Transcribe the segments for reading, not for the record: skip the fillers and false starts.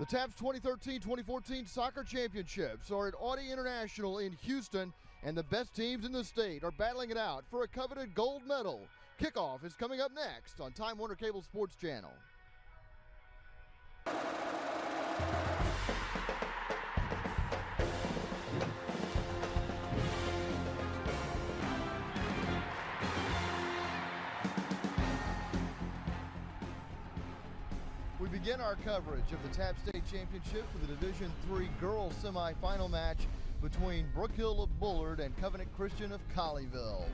The TAPPS 2013-2014 Soccer Championships are at Audi International in Houston, and the best teams in the state are battling it out for a coveted gold medal. Kickoff is coming up next on Time Warner Cable Sports Channel. We begin our coverage of the TAPPS State Championship with the Division III girls semifinal match between Brook Hill of Bullard and Covenant Christian of Colleyville.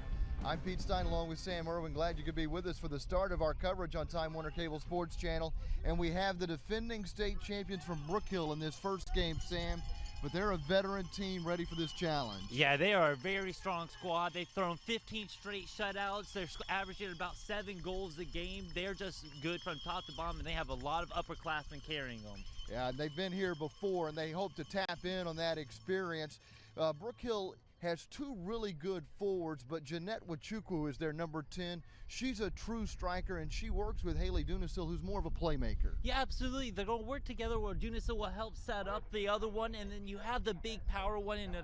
I'm Pete Stein along with Sam Irwin. Glad you could be with us for the start of our coverage on Time Warner Cable Sports Channel. And we have the defending state champions from Brook Hill in this first game, Sam. But they're a veteran team ready for this challenge. Yeah, they are a very strong squad. They've thrown 15 straight shutouts. They're averaging about 7 goals a game. They're just good from top to bottom, and they have a lot of upperclassmen carrying them. Yeah, they've been here before, and they hope to tap in on that experience. Brook Hill has 2 really good forwards, but Jeanette Wachukwu is their number 10. She's a true striker, and she works with Haley Dunasil, who's more of a playmaker. Yeah, absolutely. They're going to work together where Dunasil will help set up the other one, and then you have the big power one in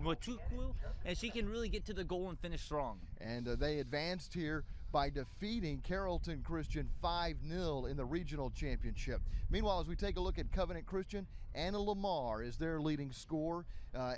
Wachukwu, and she can really get to the goal and finish strong. And they advanced here by defeating Carrollton Christian 5-0 in the regional championship. Meanwhile, as we take a look at Covenant Christian, Anna Lamar is their leading scorer.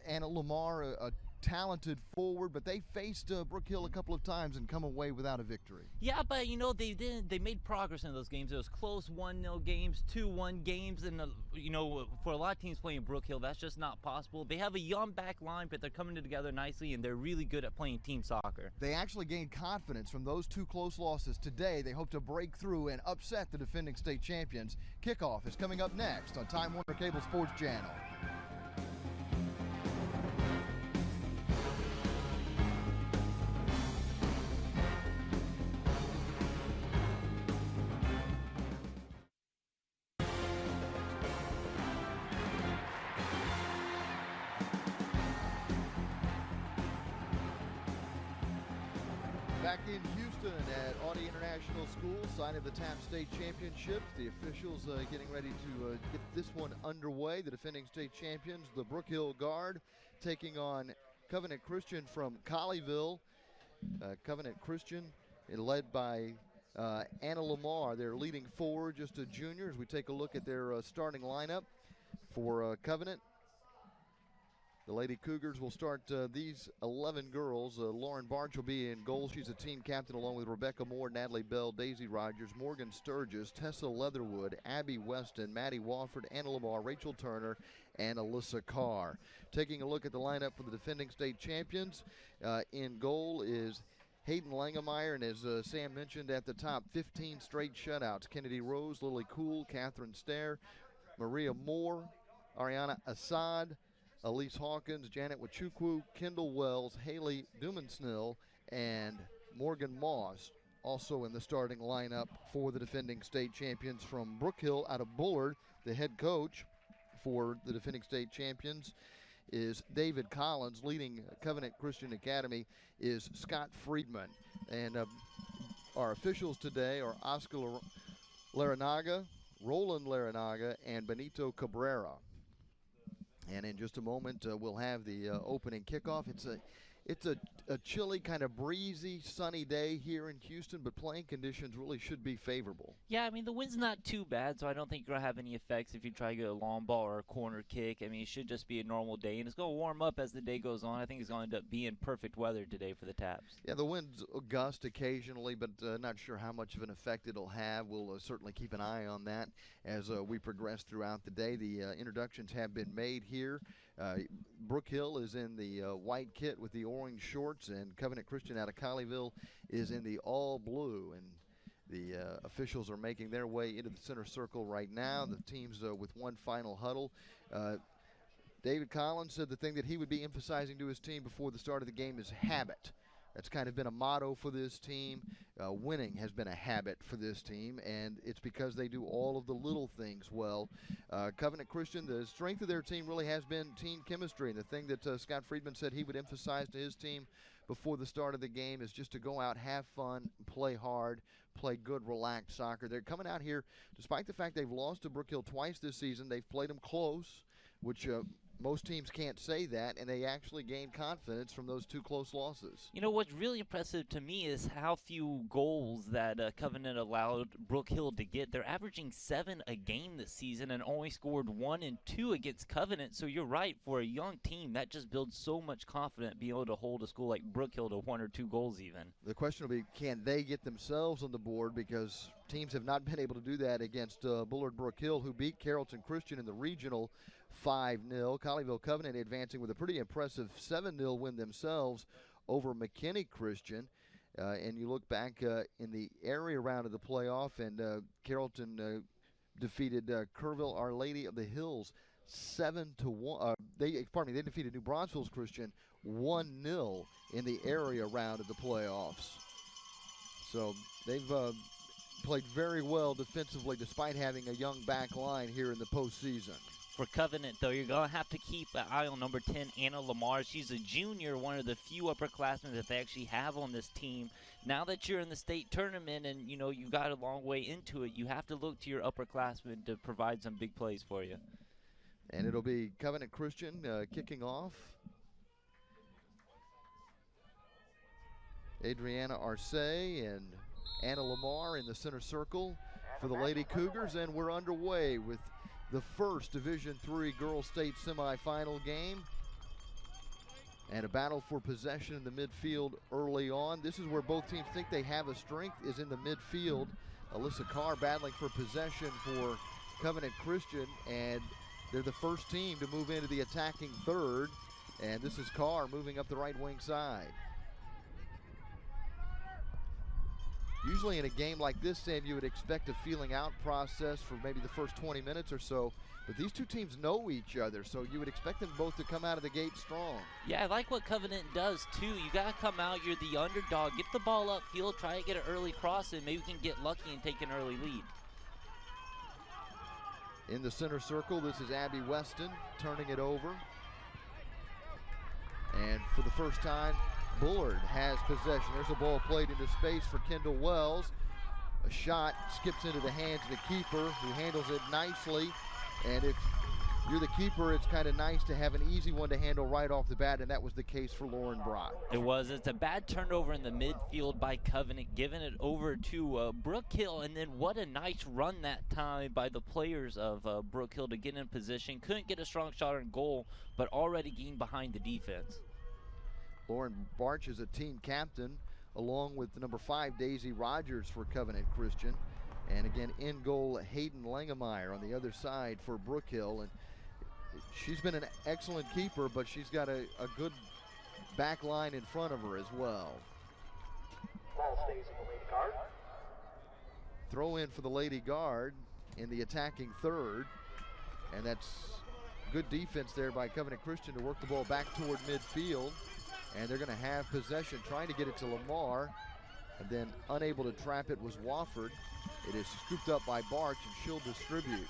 Anna Lamar, a talented forward, but they faced Brook Hill a couple of times and come away without a victory. Yeah, but you know, they made progress in those games. It was close 1-0 games, 2-1 games, and you know, for a lot of teams playing Brook Hill, that's just not possible. They have a young back line, but they're coming together nicely, and they're really good at playing team soccer. They actually gained confidence from those 2 close losses today. They hope to break through and upset the defending state champions. Kickoff is coming up next on Time Warner Cable Sports Channel. Back in Houston at Audi International School, site of the TAPPS State Championships. The officials getting ready to get this one underway. The defending state champions, the Brook Hill Guard, taking on Covenant Christian from Colleyville. Covenant Christian led by Anna Lamar, their leading forward, just a junior. As we take a look at their starting lineup for Covenant. The Lady Cougars will start these 11 girls. Lauren Barch will be in goal. She's a team captain along with Rebecca Moore, Natalie Bell, Daisy Rogers, Morgan Sturgis, Tessa Leatherwood, Abby Weston, Maddie Wofford, Anna Lamar, Rachel Turner, and Alyssa Carr. Taking a look at the lineup for the defending state champions, in goal is Hayden Langemeyer, and as Sam mentioned at the top, 15 straight shutouts. Kennedy Rose, Lily Cool, Catherine Stair, Maria Moore, Ariana Assad, Elise Hawkins, Janet Wachukwu, Kendall Wells, Haley Dumensnil, and Morgan Moss also in the starting lineup for the defending state champions from Brook Hill out of Bullard. The head coach for the defending state champions is David Collins. Leading Covenant Christian Academy is Scott Friedman. And our officials today are Oscar Laranaga, Roland Laranaga, and Benito Cabrera. And in just a moment, we'll have the opening kickoff. It's a chilly, kind of breezy, sunny day here in Houston, but playing conditions really should be favorable. Yeah, I mean, the wind's not too bad, so I don't think you're going to have any effects if you try to get a long ball or a corner kick. I mean, it should just be a normal day, and it's going to warm up as the day goes on. I think it's going to end up being perfect weather today for the TAPPS. Yeah, the wind's gust occasionally, but not sure how much of an effect it'll have. We'll certainly keep an eye on that as we progress throughout the day. The introductions have been made here. Brook Hill is in the white kit with the orange shorts, and Covenant Christian out of Colleyville is in the all blue. And the officials are making their way into the center circle right now. The teams with one final huddle. David Collins said the thing that he would be emphasizing to his team before the start of the game is habit. That's kind of been a motto for this team. Winning has been a habit for this team, and it's because they do all of the little things well. Covenant Christian, the strength of their team really has been team chemistry, and the thing that Scott Friedman said he would emphasize to his team before the start of the game is just to go out, have fun, play hard, play good, relaxed soccer. They're coming out here, despite the fact they've lost to Brook Hill twice this season, they've played them close, which most teams can't say that, and they actually gained confidence from those 2 close losses. You know, what's really impressive to me is how few goals that Covenant allowed Brook Hill to get. They're averaging 7 a game this season and only scored 1 and 2 against Covenant. So you're right, for a young team, that just builds so much confidence being able to hold a school like Brook Hill to 1 or 2 goals even. The question will be, can they get themselves on the board, because teams have not been able to do that against Bullard Brook Hill, who beat Carrollton Christian in the regional 5-0. Colleyville Covenant advancing with a pretty impressive 7-0 win themselves over McKinney Christian. And you look back in the area round of the playoff, and Carrollton defeated Kerrville Our Lady of the Hills 7-1. They defeated New Braunfels Christian 1-0 in the area round of the playoffs. So they've played very well defensively despite having a young back line here in the postseason. For Covenant, though, you're going to have to keep an eye on number 10, Anna Lamar. She's a junior, one of the few upperclassmen that they actually have on this team. Now that you're in the state tournament and, you know, you got a long way into it, you have to look to your upperclassmen to provide some big plays for you. And it'll be Covenant Christian kicking off. Adriana Arce and Anna Lamar in the center circle for the Lady Cougars, and we're underway with the first Division III Girls State semifinal game. And a battle for possession in the midfield early on. This is where both teams think they have a strength, is in the midfield. Alyssa Carr battling for possession for Covenant Christian, and they're the first team to move into the attacking third. And this is Carr moving up the right wing side. Usually in a game like this, Sam, you would expect a feeling out process for maybe the first 20 minutes or so, but these two teams know each other, so you would expect them both to come out of the gate strong. Yeah, I like what Covenant does, too. You got to come out, you're the underdog, get the ball upfield, try to get an early cross, and maybe we can get lucky and take an early lead. In the center circle, this is Abby Weston turning it over. And for the first time, Bullard has possession. There's a ball played into space for Kendall Wells. A shot skips into the hands of the keeper, who handles it nicely. And if you're the keeper, it's kind of nice to have an easy one to handle right off the bat, and that was the case for Lauren Brock. It was. It's a bad turnover in the midfield by Covenant, giving it over to Brook Hill, and then what a nice run that time by the players of Brook Hill to get in position. Couldn't get a strong shot on goal, but already gained behind the defense. Lauren Barch is a team captain, along with the number 5, Daisy Rogers for Covenant Christian. And again, in goal, Hayden Langemeyer on the other side for Brook Hill. And she's been an excellent keeper, but she's got a good back line in front of her as well. Ball stays in the Lady Guard. Throw in for the Lady Guard in the attacking third. And that's good defense there by Covenant Christian to work the ball back toward midfield. And they're going to have possession, trying to get it to Lamar. And then unable to trap it was Wofford. It is scooped up by Barch, and she'll distribute.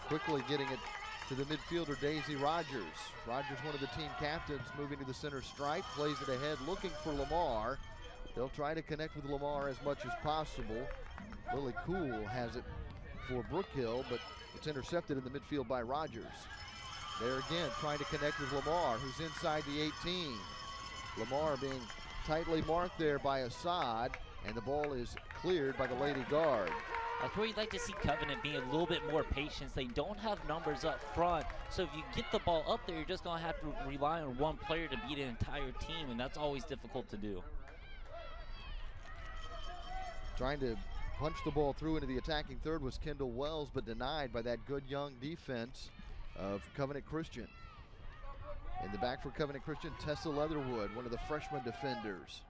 Quickly getting it to the midfielder, Daisy Rogers. Rogers, one of the team captains, moving to the center stripe, plays it ahead, looking for Lamar. They'll try to connect with Lamar as much as possible. Lily Cool has it for Brook Hill, but it's intercepted in the midfield by Rogers. There again, trying to connect with Lamar, who's inside the 18. Lamar being tightly marked there by Assad, and the ball is cleared by the Lady Guard. That's where you'd like to see Covenant being a little bit more patient. They don't have numbers up front, so if you get the ball up there, you're just going to have to rely on one player to beat an entire team, and that's always difficult to do. Trying to punch the ball through into the attacking third was Kendall Wells, but denied by that good young defense of Covenant Christian. In the back for Covenant Christian, Tessa Leatherwood, one of the freshman defenders.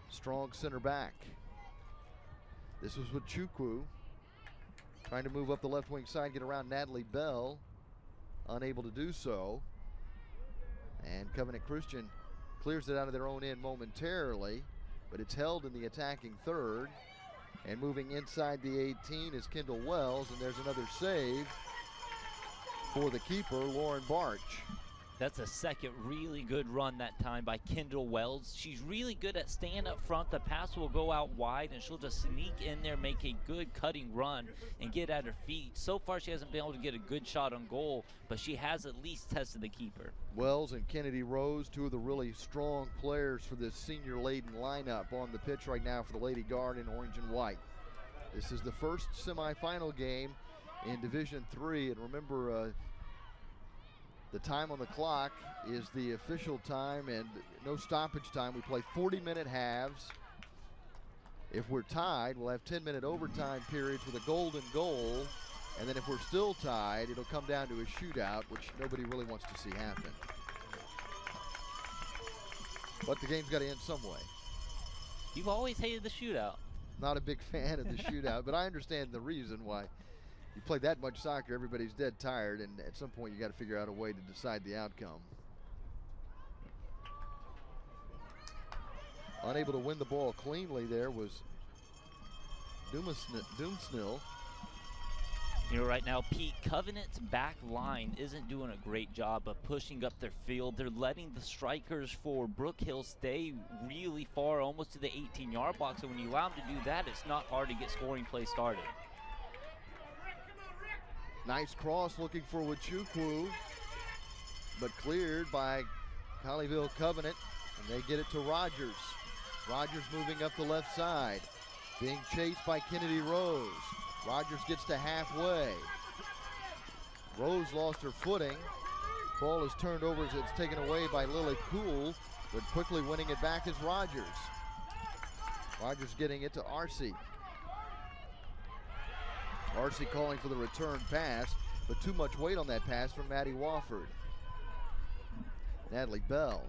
Strong center back. This was with Chukwu. Trying to move up the left wing side, get around Natalie Bell. Unable to do so. And Covenant Christian clears it out of their own end momentarily, but it's held in the attacking third. And moving inside the 18 is Kendall Wells, and there's another save for the keeper, Lauren Barch. That's a second really good run that time by Kendall Wells. She's really good at staying up front. The pass will go out wide, and she'll just sneak in there, make a good cutting run, and get at her feet. So far, she hasn't been able to get a good shot on goal, but she has at least tested the keeper. Wells and Kennedy Rose, two of the really strong players for this senior-laden lineup on the pitch right now for the Lady Guard in orange and white. This is the first semifinal game in Division III, and remember, the time on the clock is the official time and no stoppage time. We play 40-minute halves. If we're tied, we'll have 10-minute overtime periods with a golden goal. And then if we're still tied, it'll come down to a shootout, which nobody really wants to see happen. But the game's got to end some way. You've always hated the shootout. Not a big fan of the shootout, but I understand the reason why. You play that much soccer, everybody's dead tired, and at some point you got to figure out a way to decide the outcome. Unable to win the ball cleanly there was Doomsnil. You know, right now, Pete, Covenant's back line isn't doing a great job of pushing up their field. They're letting the strikers for Brook Hill stay really far, almost to the 18-yard box, and when you allow them to do that, it's not hard to get scoring play started. Nice cross looking for Wachukwu, but cleared by Colleyville Covenant, and they get it to Rogers. Rogers moving up the left side, being chased by Kennedy Rose. Rogers gets to halfway. Rose lost her footing. Ball is turned over as it's taken away by Lily Poole, but quickly winning it back is Rogers. Rogers getting it to Arcee. Arcee calling for the return pass, but too much weight on that pass from Maddie Wofford. Natalie Bell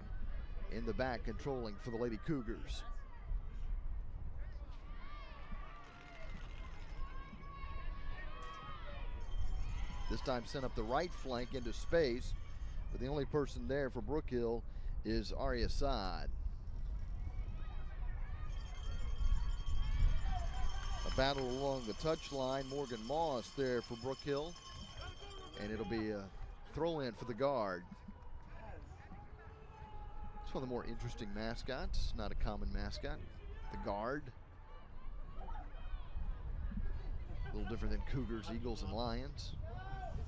in the back controlling for the Lady Cougars. This time sent up the right flank into space, but the only person there for Brook Hill is Aria Saad. A battle along the touchline. Morgan Moss there for Brook Hill, and it'll be a throw-in for the Guard. It's one of the more interesting mascots, not a common mascot. The Guard. A little different than Cougars, Eagles, and Lions.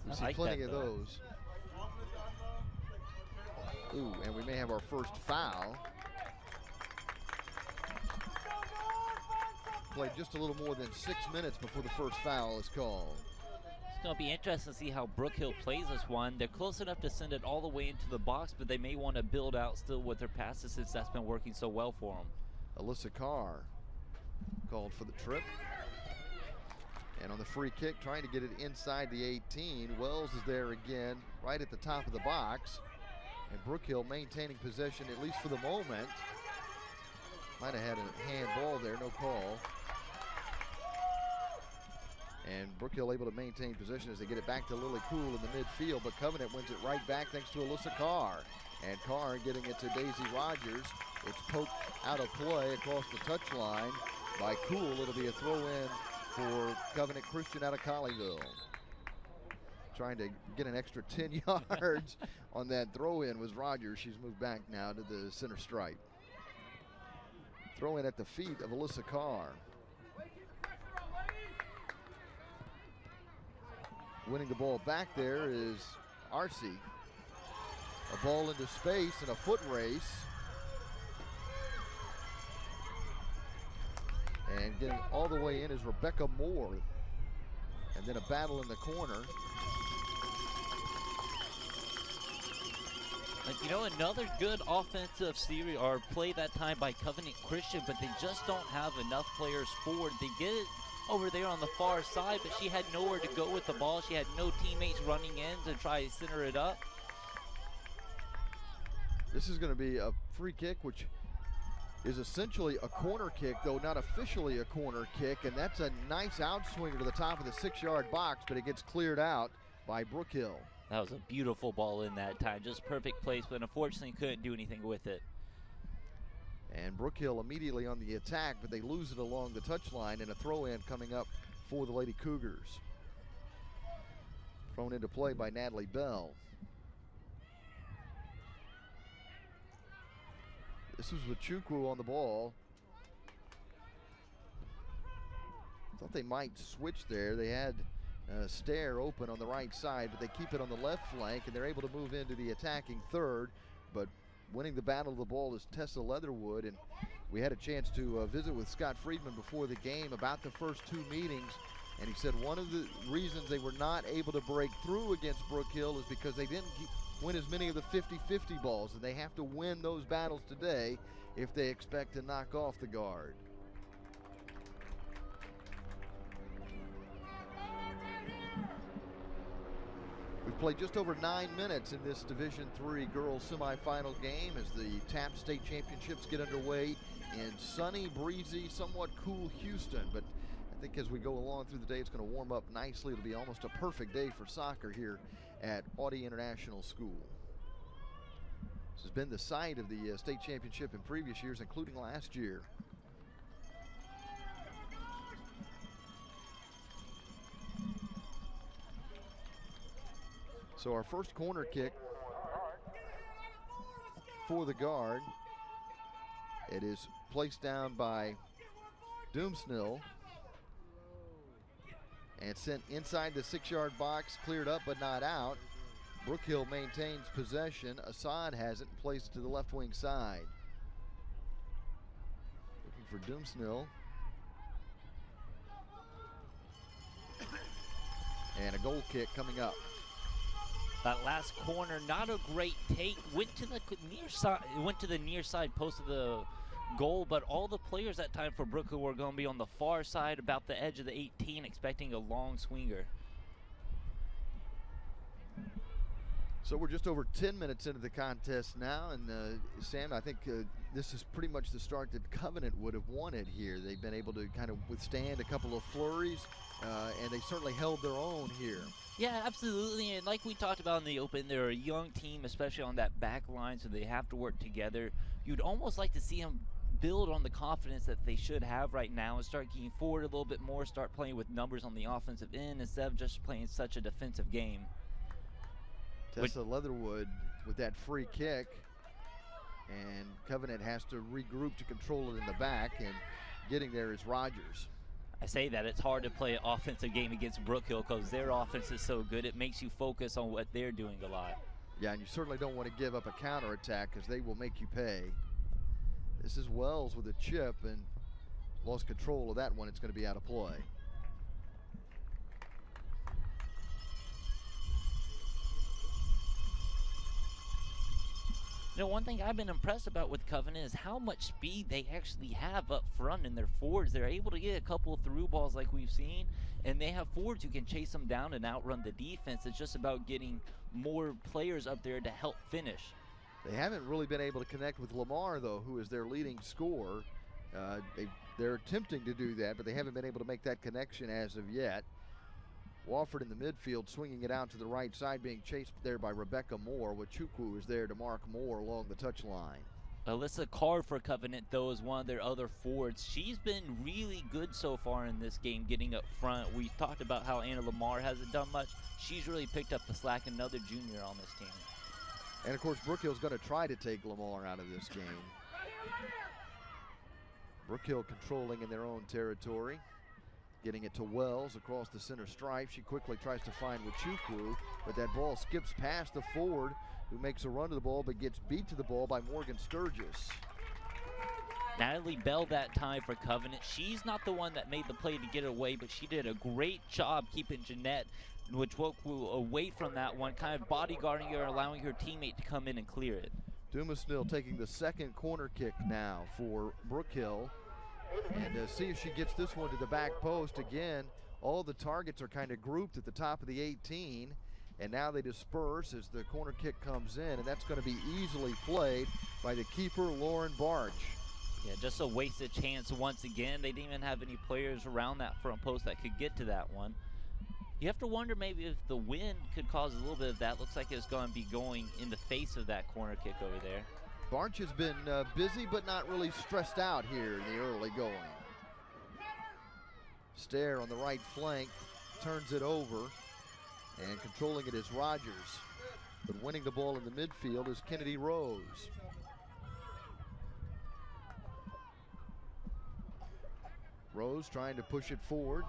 We see plenty of those. Ooh, and we may have our first foul. Played just a little more than 6 minutes before the first foul is called. It's going to be interesting to see how Brook Hill plays this one. They're close enough to send it all the way into the box, but they may want to build out still with their passes since that's been working so well for them. Alyssa Carr called for the trip. And on the free kick, trying to get it inside the 18. Wells is there again, right at the top of the box. And Brook Hill maintaining possession, at least for the moment. Might have had a handball there, no call. And Brook Hill able to maintain possession as they get it back to Lily Poole in the midfield, but Covenant wins it right back thanks to Alyssa Carr. And Carr getting it to Daisy Rogers. It's poked out of play across the touchline by Cool. It'll be a throw-in for Covenant Christian out of Colleyville. Trying to get an extra 10 yards on that throw-in was Rogers. She's moved back now to the center stripe. Throw-in at the feet of Alyssa Carr. Winning the ball back there is Arcee. A ball into space and a foot race. And getting all the way in is Rebecca Moore. And then a battle in the corner. Like, you know, another good offensive series or play that time by Covenant Christian, but they just don't have enough players forward. They get it over there on the far side, but she had nowhere to go with the ball. She had no teammates running in to try to center it up. This is going to be a free kick, which is essentially a corner kick, though not officially a corner kick, and that's a nice outswinger to the top of the 6-yard box, but it gets cleared out by Brook Hill. That was a beautiful ball in that time, just perfect placement. Unfortunately, couldn't do anything with it. And Brook Hill immediately on the attack, but they lose it along the touchline, and a throw-in coming up for the Lady Cougars. Thrown into play by Natalie Bell. This was with Chukwu on the ball. Thought they might switch there. They had Stair open on the right side, but they keep it on the left flank, and they're able to move into the attacking third. But winning the battle of the ball is Tessa Leatherwood, and we had a chance to visit with Scott Friedman before the game about the first two meetings, and he said one of the reasons they were not able to break through against Brook Hill is because they didn't win as many of the 50-50 balls, and they have to win those battles today if they expect to knock off the guard. We've played just over 9 minutes in this Division III girls semifinal game as the TAPPS State Championships get underway in sunny, breezy, somewhat cool Houston. But I think as we go along through the day, it's going to warm up nicely. It'll be almost a perfect day for soccer here at Audie International School. This has been the site of the state championship in previous years, including last year. So our first corner kick for the guard. It is placed down by Doomsnell and sent inside the 6-yard box, cleared up but not out. Brook Hill maintains possession. Assad has it and placed it to the left wing side. Looking for Doomsnell. And a goal kick coming up. That last corner, not a great take. Went to the near side post of the goal, but all the players that time for Brook Hill were going to be on the far side, about the edge of the 18, expecting a long swinger. So we're just over 10 minutes into the contest now, and Sam, I think this is pretty much the start that Covenant would have wanted here. They've been able to kind of withstand a couple of flurries, and they certainly held their own here. Yeah, absolutely, and like we talked about in the open, they're a young team, especially on that back line, so they have to work together. You'd almost like to see them build on the confidence that they should have right now and start getting forward a little bit more, start playing with numbers on the offensive end instead of just playing such a defensive game. Tessa Leatherwood with that free kick, and Covenant has to regroup to control it in the back, and getting there is Rogers. I say that it's hard to play an offensive game against Brook Hill because their offense is so good. It makes you focus on what they're doing a lot. Yeah, and you certainly don't want to give up a counterattack because they will make you pay. This is Wells with a chip and lost control of that one. It's going to be out of play. You know, one thing I've been impressed about with Covenant is how much speed they actually have up front in their forwards. They're able to get a couple of through balls like we've seen, and they have forwards who can chase them down and outrun the defense. It's just about getting more players up there to help finish. They haven't really been able to connect with Lamar, though, who is their leading scorer. They're attempting to do that, but they haven't been able to make that connection as of yet. Wofford in the midfield, swinging it out to the right side, being chased there by Rebecca Moore. Wachukwu is there to mark Moore along the touchline. Alyssa Carr for Covenant, though, is one of their other forwards. She's been really good so far in this game, getting up front. We talked about how Anna Lamar hasn't done much. She's really picked up the slack, another junior on this team. And, of course, Brook Hill's going to try to take Lamar out of this game. Brook Hill controlling in their own territory. Getting it to Wells across the center stripe. She quickly tries to find Wachukwu, but that ball skips past the forward, who makes a run to the ball but gets beat to the ball by Morgan Sturgis. Natalie Bell that time for Covenant. She's not the one that made the play to get away, but she did a great job keeping Jeanette Wachukwu away from that one, kind of bodyguarding her, allowing her teammate to come in and clear it. Dumasnil taking the second corner kick now for Brook Hill. And see if she gets this one to the back post. Again, all the targets are kind of grouped at the top of the 18, and now they disperse as the corner kick comes in, and that's going to be easily played by the keeper, Lauren Barch. Yeah, just a wasted chance once again. They didn't even have any players around that front post that could get to that one. You have to wonder maybe if the wind could cause a little bit of that. Looks like it's going to be going in the face of that corner kick over there. Barch has been busy but not really stressed out here in the early going. Stair on the right flank turns it over, and controlling it is Rogers. But winning the ball in the midfield is Kennedy Rose. Rose trying to push it forward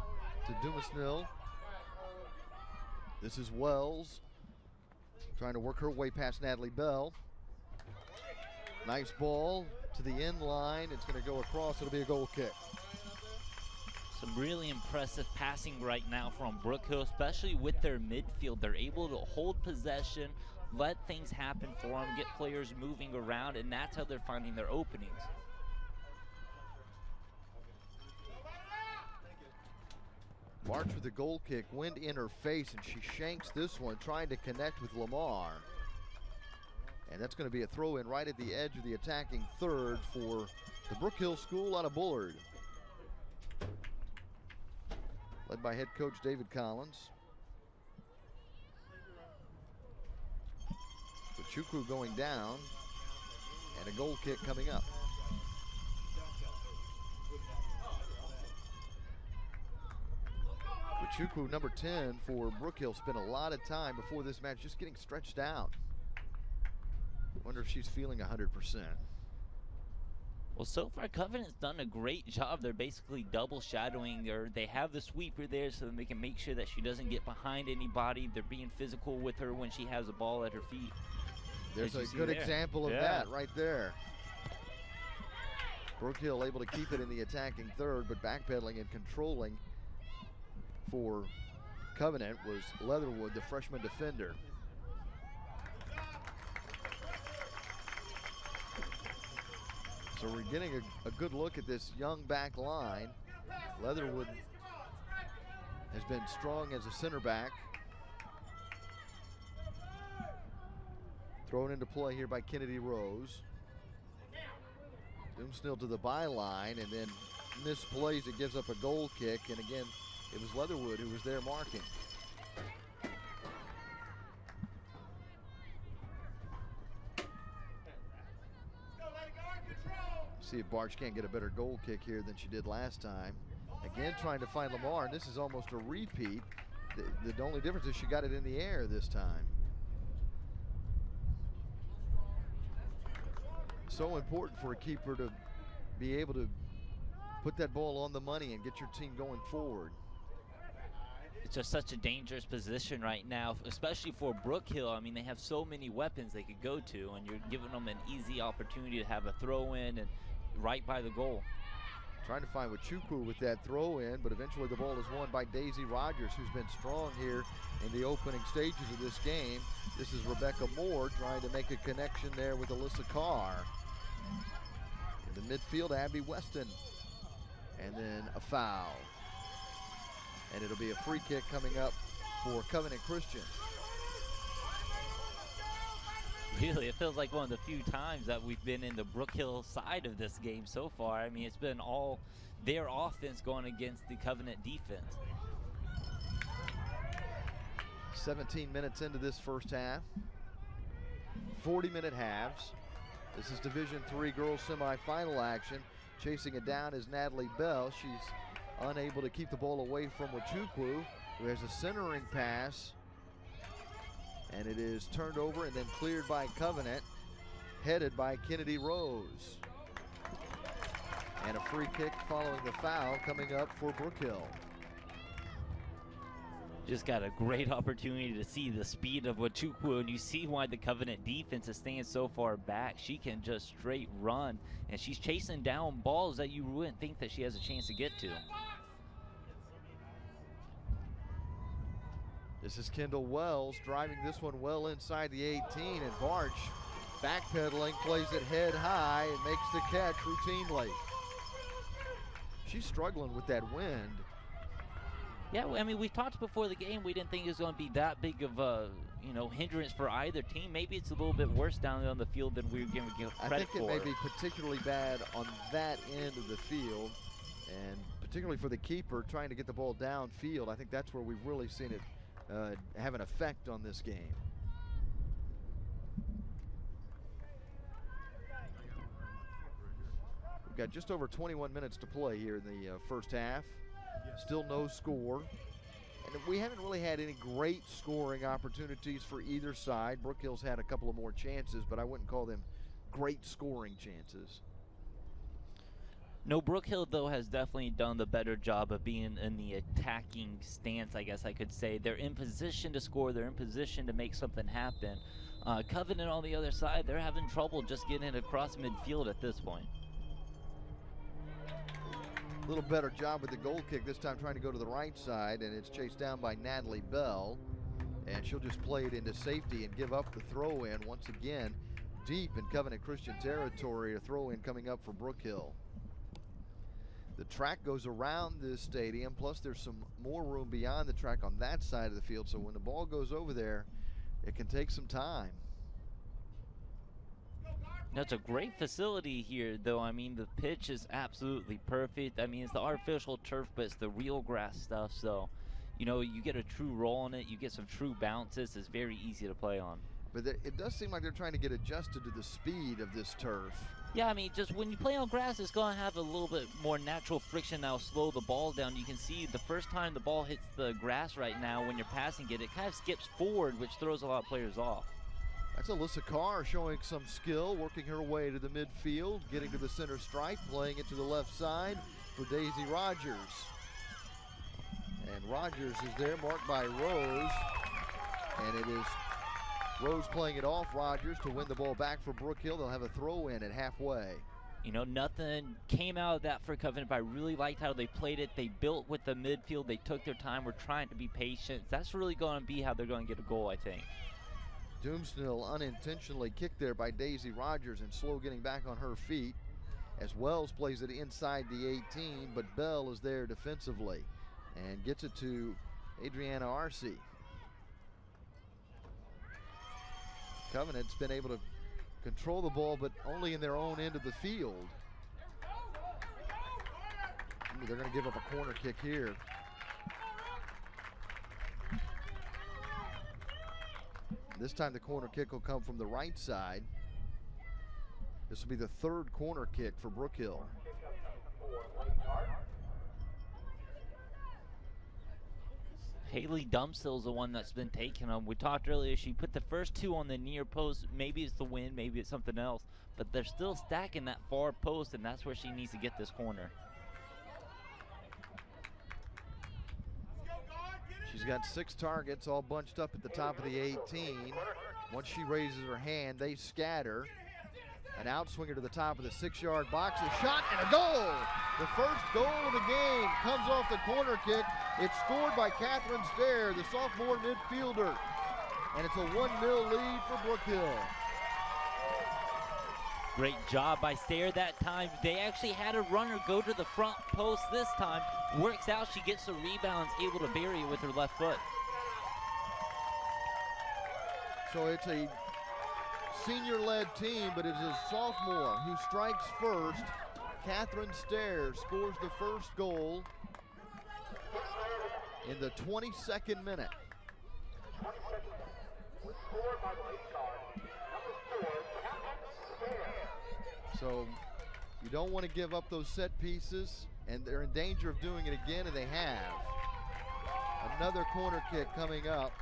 to Dumasnil. This is Wells trying to work her way past Natalie Bell. Nice ball to the end line. It's going to go across. It'll be a goal kick. Some really impressive passing right now from Brook Hill, especially with their midfield. They're able to hold possession, let things happen for them, get players moving around, and that's how they're finding their openings. March with the goal kick, wind in her face, and she shanks this one, trying to connect with Lamar. And that's going to be a throw in right at the edge of the attacking third for the Brook Hill School out of Bullard. Led by head coach David Collins. Chukwu going down, and a goal kick coming up. Chukwu, number 10 for Brook Hill, spent a lot of time before this match just getting stretched out. Wonder if she's feeling 100%. Well, so far Covenant's done a great job. They're basically double shadowing her. They have the sweeper there so that they can make sure that she doesn't get behind anybody. They're being physical with her when she has the ball at her feet. There's a good example of that right there. Brook Hill able to keep it in the attacking third, but backpedaling and controlling for Covenant was Leatherwood, the freshman defender. So we're getting a good look at this young back line. Leatherwood has been strong as a center back. Thrown into play here by Kennedy Rose. Doomsnell to the byline and then misplays it, gives up a goal kick, and again, it was Leatherwood who was there marking. See if Barch can't get a better goal kick here than she did last time. Again, trying to find Lamar, and this is almost a repeat. The only difference is she got it in the air this time. So important for a keeper to be able to put that ball on the money and get your team going forward. It's just such a dangerous position right now, especially for Brook Hill. I mean, they have so many weapons they could go to, and you're giving them an easy opportunity to have a throw in and right by the goal. Trying to find Chukwu with that throw in, but eventually the ball is won by Daisy Rogers, who's been strong here in the opening stages of this game. This is Rebecca Moore trying to make a connection there with Alyssa Carr. In the midfield, Abby Weston. And then a foul. And it'll be a free kick coming up for Covenant Christian. Really, it feels like one of the few times that we've been in the Brook Hill side of this game so far. I mean, it's been all their offense going against the Covenant defense. 17 minutes into this first half. 40-minute halves. This is Division III girls semifinal action. Chasing it down is Natalie Bell. She's unable to keep the ball away from Chukwu, who has a centering pass. And it is turned over and then cleared by Covenant, headed by Kennedy Rose. And a free kick following the foul coming up for Brook Hill. Just got a great opportunity to see the speed of Chukwu, and you see why the Covenant defense is staying so far back. She can just straight run, and she's chasing down balls that you wouldn't think that she has a chance to get to. This is Kendall Wells driving this one well inside the 18, and Barch backpedaling, plays it head high, and makes the catch routinely. She's struggling with that wind. Yeah, I mean, we talked before the game. We didn't think it was going to be that big of a, hindrance for either team. Maybe it's a little bit worse down there on the field than we were going to give credit for. I think it may be particularly bad on that end of the field, and particularly for the keeper trying to get the ball downfield. I think that's where we've really seen it have an effect on this game. We've got just over 21 minutes to play here in the first half. Still no score. And we haven't really had any great scoring opportunities for either side. Brook Hill's had a couple of more chances, but I wouldn't call them great scoring chances. No, Brook Hill, though, has definitely done the better job of being in the attacking stance, I guess I could say. They're in position to score. They're in position to make something happen. Covenant on the other side, they're having trouble just getting it across midfield at this point. A little better job with the goal kick, this time trying to go to the right side, and it's chased down by Natalie Bell. And she'll just play it into safety and give up the throw-in once again. Deep in Covenant Christian territory, a throw-in coming up for Brook Hill. The track goes around this stadium, plus there's some more room beyond the track on that side of the field, so when the ball goes over there, it can take some time. That's a great facility here, though. I mean, the pitch is absolutely perfect. I mean, it's the artificial turf, but it's the real grass stuff, so, you know, you get a true roll on it, you get some true bounces. It's very easy to play on. But it does seem like they're trying to get adjusted to the speed of this turf. Yeah, I mean, just when you play on grass, it's going to have a little bit more natural friction that'll slow the ball down. You can see the first time the ball hits the grass right now when you're passing it, it kind of skips forward, which throws a lot of players off. That's Alyssa Carr showing some skill, working her way to the midfield, getting to the center stripe, playing it to the left side for Daisy Rogers. And Rogers is there, marked by Rose. And it is Rose playing it off Rogers to win the ball back for Brook Hill. They'll have a throw in at halfway. You know, nothing came out of that for Covenant, but I really liked how they played it. They built with the midfield. They took their time. We're trying to be patient. That's really going to be how they're going to get a goal, I think. Doomsnell unintentionally kicked there by Daisy Rogers and slow getting back on her feet as Wells plays it inside the 18, but Bell is there defensively and gets it to Adriana Arce. Covenant's been able to control the ball, but only in their own end of the field. Ooh, they're going to give up a corner kick here. This time the corner kick will come from the right side. This will be the third corner kick for Brook Hill. Haley Dumpstill's the one that's been taking them. We talked earlier, she put the first two on the near post. Maybe it's the wind, maybe it's something else, but they're still stacking that far post, and that's where she needs to get this corner. She's got 6 targets all bunched up at the top of the 18. Once she raises her hand, they scatter. An outswinger to the top of the 6-yard box, a shot and a goal! The first goal of the game comes off the corner kick. It's scored by Catherine Stair, the sophomore midfielder. And it's a 1-0 lead for Brook Hill. Great job by Stair that time. They actually had a runner go to the front post this time. Works out, she gets the rebound, able to bury it with her left foot. So it's a senior-led team, but it's a sophomore who strikes first. Catherine Stair scores the first goal in the 22nd minute. So you don't want to give up those set pieces, and they're in danger of doing it again, and they have. Another corner kick coming up.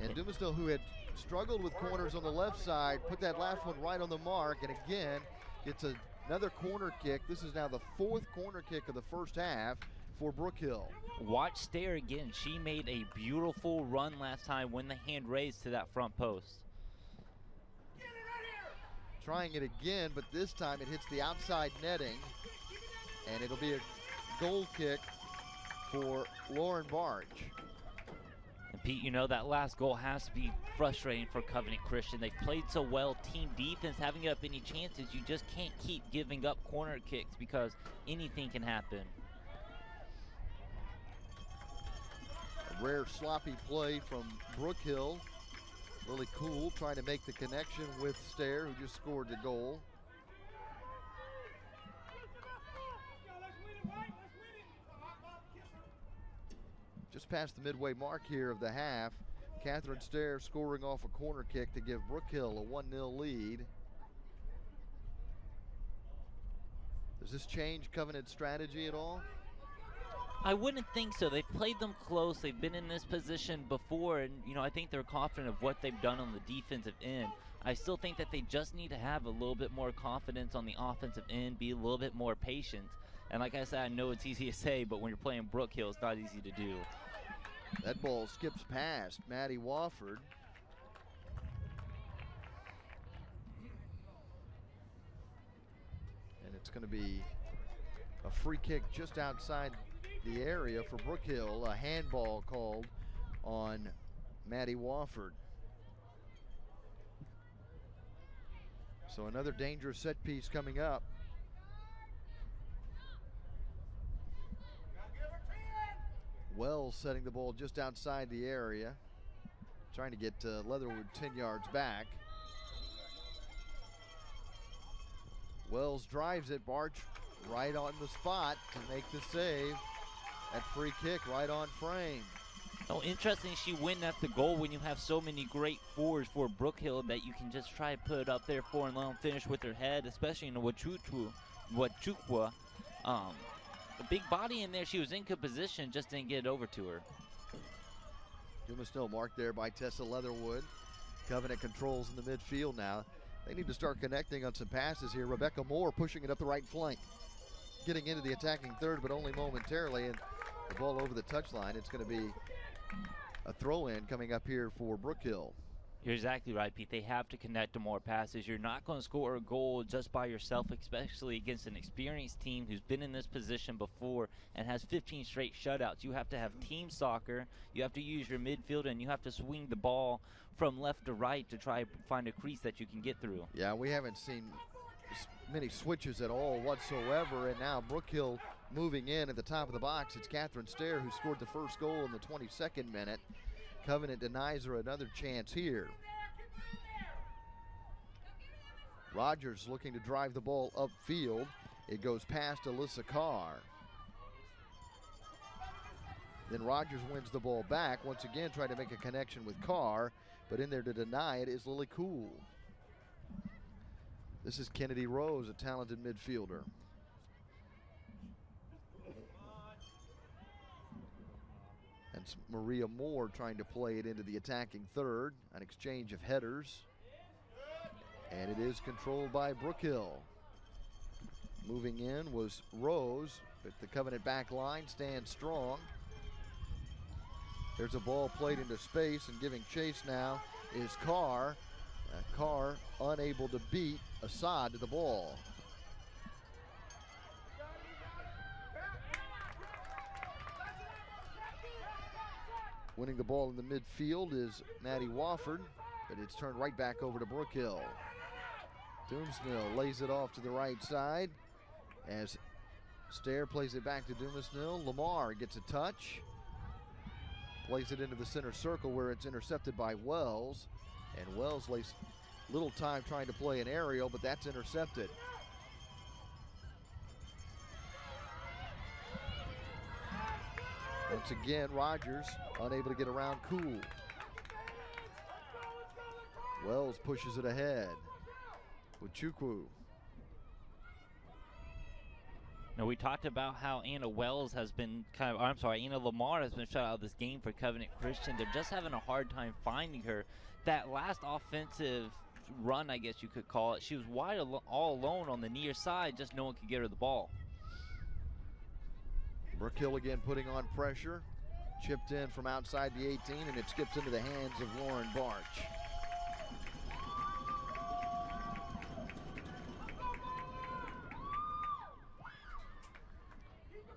And Dumasdale, who had struggled with corners on the left side, put that last one right on the mark, and again gets another corner kick. This is now the 4th corner kick of the first half for Brook Hill. Watch Stair again. She made a beautiful run last time when the hand raised to that front post. Trying it again, but this time it hits the outside netting, and it'll be a goal kick for Lauren Barge. And Pete, you know that last goal has to be frustrating for Covenant Christian. They've played so well, team defense, having up any chances. You just can't keep giving up corner kicks because anything can happen. A rare sloppy play from Brook Hill. Really cool, trying to make the connection with Stair, who just scored the goal. Just past the midway mark here of the half. Catherine Stair scoring off a corner kick to give Brook Hill a 1-0 lead. Does this change Covenant's strategy at all? I wouldn't think so. They've played them close. They've been in this position before, and you know I think they're confident of what they've done on the defensive end. I still think that they just need to have a little bit more confidence on the offensive end, be a little bit more patient. And like I said, I know it's easy to say, but when you're playing Brook Hill, it's not easy to do. That ball skips past Maddie Wofford. And it's going to be a free kick just outside the area for Brook Hill. A handball called on Maddie Wofford. So another dangerous set piece coming up. Wells setting the ball just outside the area, trying to get Leatherwood 10 yards back. Wells drives it, Barch right on the spot to make the save. That free kick right on frame. Oh, interesting, she went at the goal when you have so many great fours for Brook Hill that you can just try to put it up there for and let them finish with their head, especially in the Wachukwa. A big body in there. She was in good position, just didn't get it over to her. Dumasno marked there by Tessa Leatherwood. Covenant controls in the midfield now. They need to start connecting on some passes here. Rebecca Moore pushing it up the right flank. Getting into the attacking third, but only momentarily. And the ball over the touchline. It's going to be a throw-in coming up here for Brook Hill. You're exactly right, Pete. They have to connect to more passes. You're not going to score a goal just by yourself, especially against an experienced team who's been in this position before and has 15 straight shutouts. You have to have team soccer. You have to use your midfield, and you have to swing the ball from left to right to try to find a crease that you can get through. Yeah, we haven't seen many switches at all whatsoever, and now Brook Hill moving in at the top of the box. It's Catherine Stair who scored the first goal in the 22nd minute. Covenant denies her another chance here. Rogers looking to drive the ball upfield. It goes past Alyssa Carr. Then Rogers wins the ball back. Once again, trying to make a connection with Carr, but in there to deny it is Lily Cool. This is Kennedy Rose, a talented midfielder. And Maria Moore trying to play it into the attacking third. An exchange of headers. And it is controlled by Brook Hill. Moving in was Rose, but the Covenant back line stands strong. There's a ball played into space, and giving chase now is Carr. Carr unable to beat Assad to the ball. Winning the ball in the midfield is Maddie Wofford, but it's turned right back over to Brook Hill. Doomsnell lays it off to the right side as Stair plays it back to Doomsnell. Lamar gets a touch, plays it into the center circle where it's intercepted by Wells, and Wells wastes little time trying to play an aerial, but that's intercepted. Once again, Rogers unable to get around Cool. Wells pushes it ahead with Chukwu. Now, we talked about how Anna Lamar has been shut out of this game for Covenant Christian. They're just having a hard time finding her. That last offensive run, I guess you could call it, she was all alone on the near side, just no one could get her the ball. Brook Hill again putting on pressure. Chipped in from outside the 18, and it skips into the hands of Lauren Barch.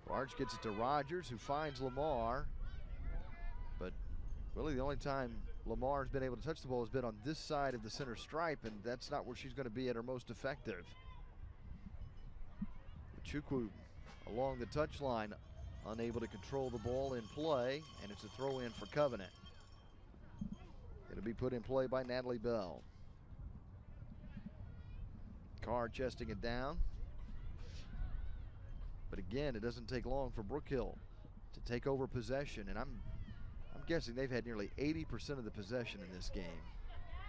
Barch gets it to Rogers, who finds Lamar. But really the only time Lamar's been able to touch the ball has been on this side of the center stripe, and that's not where she's going to be at her most effective. Chukwu along the touchline, unable to control the ball in play, and it's a throw in for Covenant. It'll be put in play by Natalie Bell. Carr chesting it down. But again, it doesn't take long for Brook Hill to take over possession, and I'm guessing they've had nearly 80% of the possession in this game.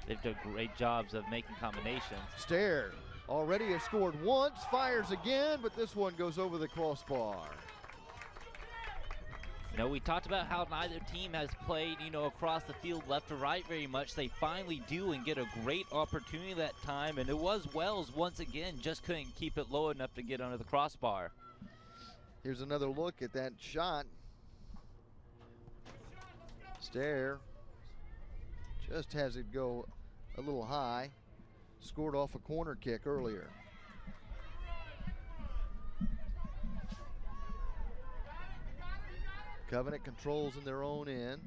They've done great jobs of making combinations. Stair already has scored once, fires again, but this one goes over the crossbar. You know, we talked about how neither team has played, you know, across the field left to right very much. They finally do and get a great opportunity that time, and it was Wells once again, just couldn't keep it low enough to get under the crossbar. Here's another look at that shot. Stair just has it go a little high. Scored off a corner kick earlier. Covenant controls in their own end.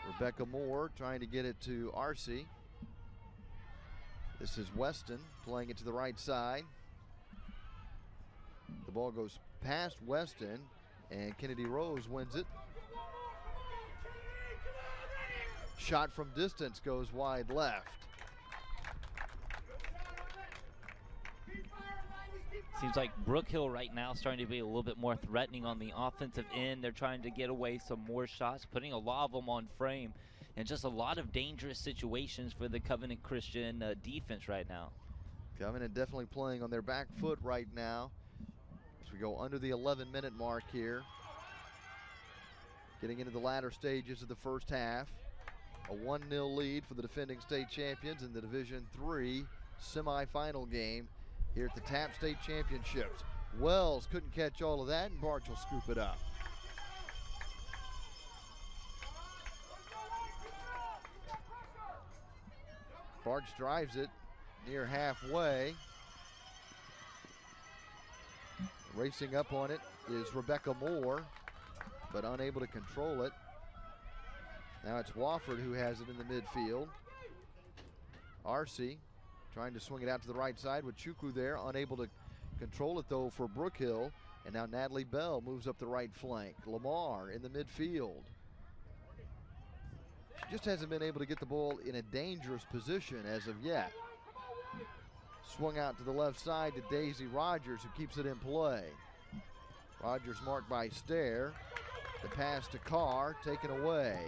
Rebecca Moore trying to get it to Arce. This is Weston playing it to the right side. The ball goes past Weston, and Kennedy Rose wins it. Shot from distance goes wide left. Seems like Brook Hill right now starting to be a little bit more threatening on the offensive end. They're trying to get away some more shots, putting a lot of them on frame, and just a lot of dangerous situations for the Covenant Christian defense right now. Covenant definitely playing on their back foot right now as we go under the 11-minute mark here. Getting into the latter stages of the first half. A 1-0 lead for the defending state champions in the Division III semifinal game here at the TAPPS State Championships. Wells couldn't catch all of that, and Barch will scoop it up. Barch drives it near halfway. Racing up on it is Rebecca Moore, but unable to control it. Now it's Wofford who has it in the midfield. Arce trying to swing it out to the right side with Chukwu there, unable to control it though for Brook Hill. And now Natalie Bell moves up the right flank. Lamar in the midfield. She just hasn't been able to get the ball in a dangerous position as of yet. Swung out to the left side to Daisy Rogers, who keeps it in play. Rogers marked by Stair. The pass to Carr, taken away.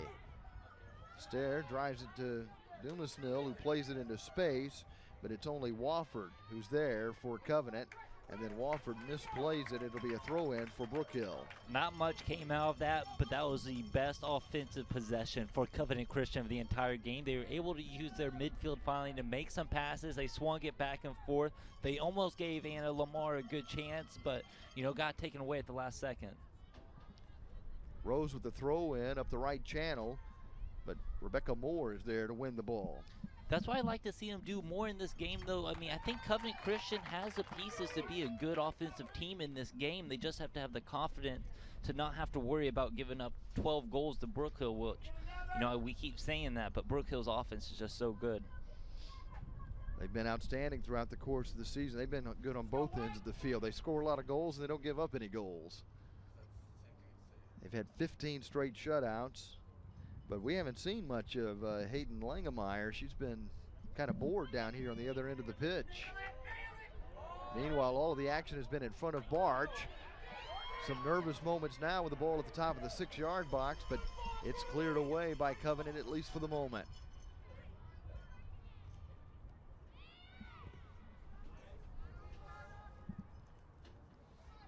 Stair drives it to Dumasnil, who plays it into space, but it's only Wofford who's there for Covenant, and then Wofford misplays it. It'll be a throw-in for Brook Hill. Not much came out of that, but that was the best offensive possession for Covenant Christian of the entire game. They were able to use their midfield finally to make some passes. They swung it back and forth. They almost gave Anna Lamar a good chance, but, you know, got taken away at the last second. Rose with the throw-in up the right channel, but Rebecca Moore is there to win the ball. That's why I like to see them do more in this game, though. I mean, I think Covenant Christian has the pieces to be a good offensive team in this game. They just have to have the confidence to not have to worry about giving up 12 goals to Brook Hill, which, you know, we keep saying that, but Brook Hill's offense is just so good. They've been outstanding throughout the course of the season. They've been good on both ends of the field. They score a lot of goals, and they don't give up any goals. They've had 15 straight shutouts. But we haven't seen much of Hayden Langemeyer. She's been kind of bored down here on the other end of the pitch. Meanwhile, all of the action has been in front of Barch. Some nervous moments now with the ball at the top of the 6-yard box, but it's cleared away by Covenant, at least for the moment.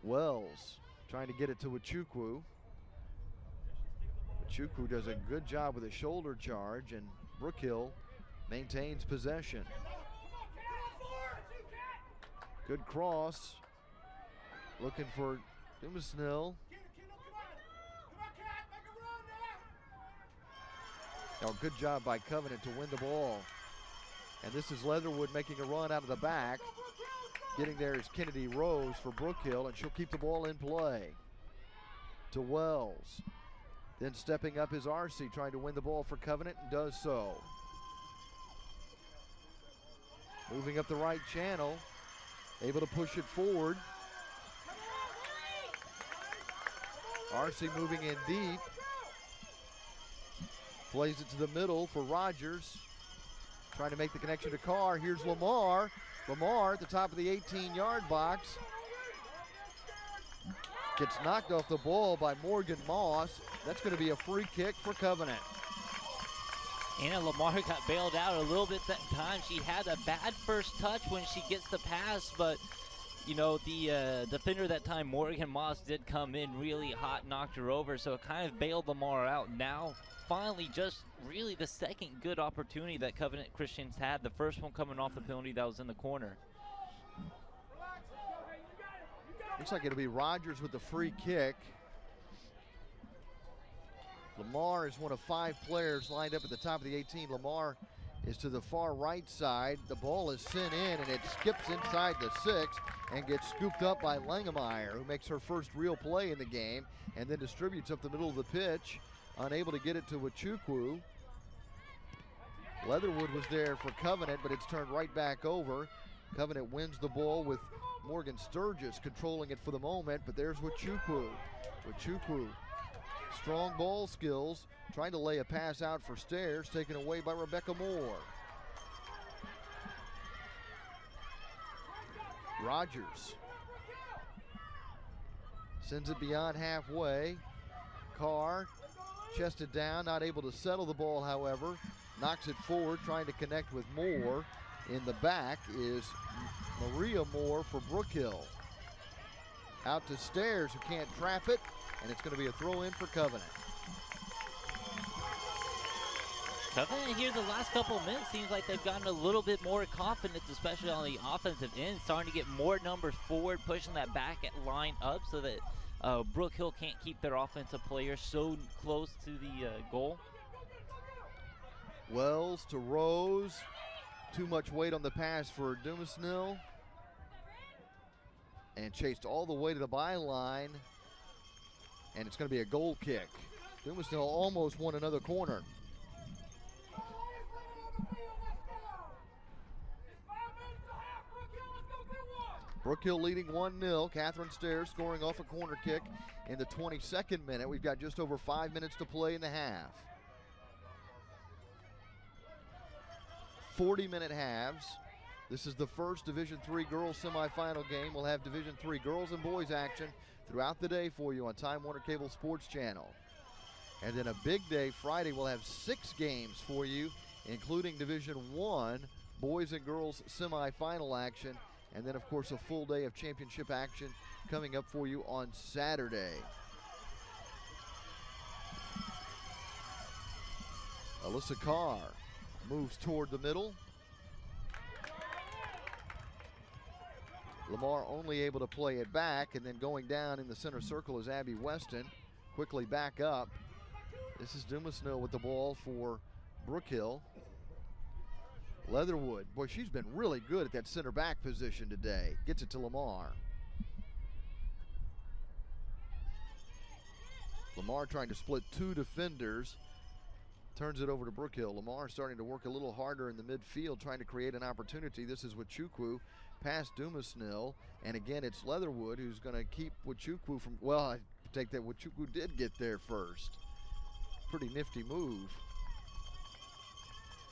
Wells trying to get it to Achukwu. Chukwu does a good job with a shoulder charge, and Brook Hill maintains possession. Good cross. Looking for Dumasnil. Oh, good job by Covenant to win the ball. And this is Leatherwood making a run out of the back. Getting there is Kennedy Rose for Brook Hill, and she'll keep the ball in play. To Wells. Then stepping up is Arce, trying to win the ball for Covenant, and does so. Moving up the right channel, able to push it forward. Arce moving in deep. Plays it to the middle for Rogers. Trying to make the connection to Carr. Here's Lamar. Lamar at the top of the 18-yard box. Gets knocked off the ball by Morgan Moss. That's going to be a free kick for Covenant. Anna Lamar got bailed out a little bit that time. She had a bad first touch when she gets the pass, but You know, the defender that time, Morgan Moss, did come in really hot, knocked her over, so it kind of bailed Lamar out. Now, finally, just really the second good opportunity that Covenant Christians had. The first one coming off the penalty that was in the corner. Looks like it'll be Rogers with the free kick. Lamar is one of 5 players lined up at the top of the 18. Lamar is to the far right side. The ball is sent in, and it skips inside the 6 and gets scooped up by Langemeyer, who makes her first real play in the game and then distributes up the middle of the pitch, unable to get it to Wachukwu. Leatherwood was there for Covenant, but it's turned right back over. Covenant wins the ball with Morgan Sturgis controlling it for the moment, but there's Wachukwu. Wachukwu, strong ball skills, trying to lay a pass out for Stairs, taken away by Rebecca Moore. Rogers sends it beyond halfway. Carr chested down, not able to settle the ball, however. Knocks it forward, trying to connect with Moore. In the back is Maria Moore for Brook Hill. Out to Stairs, who can't trap it, and it's going to be a throw in for Covenant. Covenant here the last couple of minutes seems like they've gotten a little bit more confidence, especially on the offensive end, starting to get more numbers forward, pushing that back line up so that Brook Hill can't keep their offensive players so close to the goal. Wells to Rose. Too much weight on the pass for Dumasnil. And chased all the way to the byline. And it's going to be a goal kick. Dumasnil almost won another corner. Brook Hill leading 1-0. Catherine Stairs scoring off a corner kick in the 22nd minute. We've got just over 5 minutes to play in the half. 40-minute halves. This is the first Division III girls semifinal game. We'll have Division III girls and boys action throughout the day for you on Time Warner Cable Sports Channel. And then a big day Friday. We'll have 6 games for you, including Division I boys and girls semifinal action. And then, of course, a full day of championship action coming up for you on Saturday. Alyssa Carr moves toward the middle. Lamar only able to play it back, and then going down in the center circle is Abby Weston. Quickly back up. This is Dumasnil with the ball for Brook Hill. Leatherwood, boy, she's been really good at that center back position today. Gets it to Lamar. Lamar trying to split 2 defenders. Turns it over to Brook Hill. Lamar starting to work a little harder in the midfield, trying to create an opportunity. This is Wachukwu past Dumasnil. And again, it's Leatherwood who's going to keep Wachukwu from, well, I take that Wachukwu did get there first. Pretty nifty move.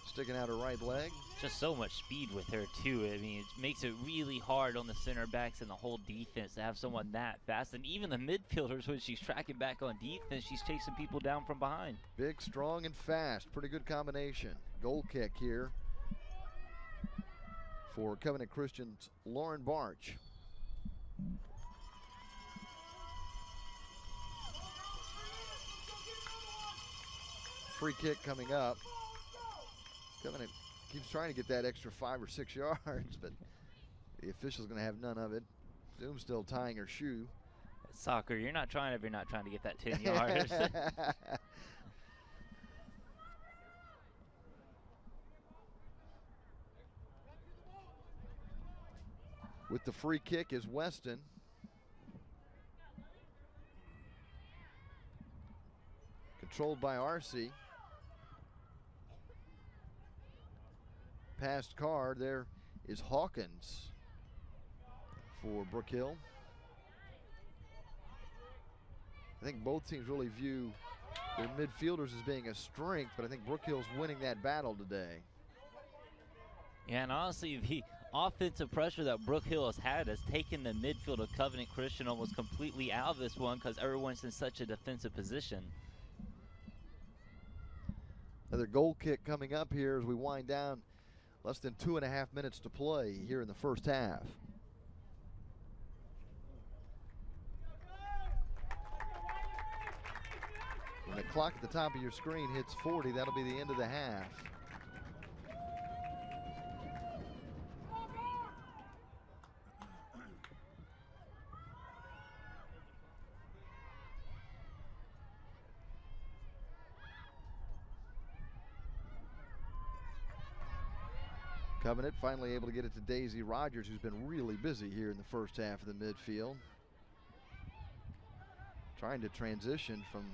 Sticking out her right leg. Just so much speed with her, too. I mean, it makes it really hard on the center backs and the whole defense to have someone that fast. And even the midfielders, when she's tracking back on defense, she's chasing people down from behind. Big, strong, and fast. Pretty good combination. Goal kick here for Covenant Christian's Lauren Barch. Free kick coming up. Covenant keeps trying to get that extra 5 or 6 yards, but the official's going to have none of it. Zoom's still tying her shoe. Soccer, you're not trying if you're not trying to get that 10 yards. With the free kick is Weston. Controlled by RC. Past Carr, there is Hawkins for Brook Hill. I think both teams really view their midfielders as being a strength, but I think Brook Hill's winning that battle today. Yeah, and honestly, the offensive pressure that Brook Hill has taken the midfield of Covenant Christian almost completely out of this one because everyone's in such a defensive position. Another goal kick coming up here as we wind down. Less than 2.5 minutes to play here in the first half. When the clock at the top of your screen hits 40, that'll be the end of the half. Covenant finally able to get it to Daisy Rogers, who's been really busy here in the first half of the midfield. Trying to transition from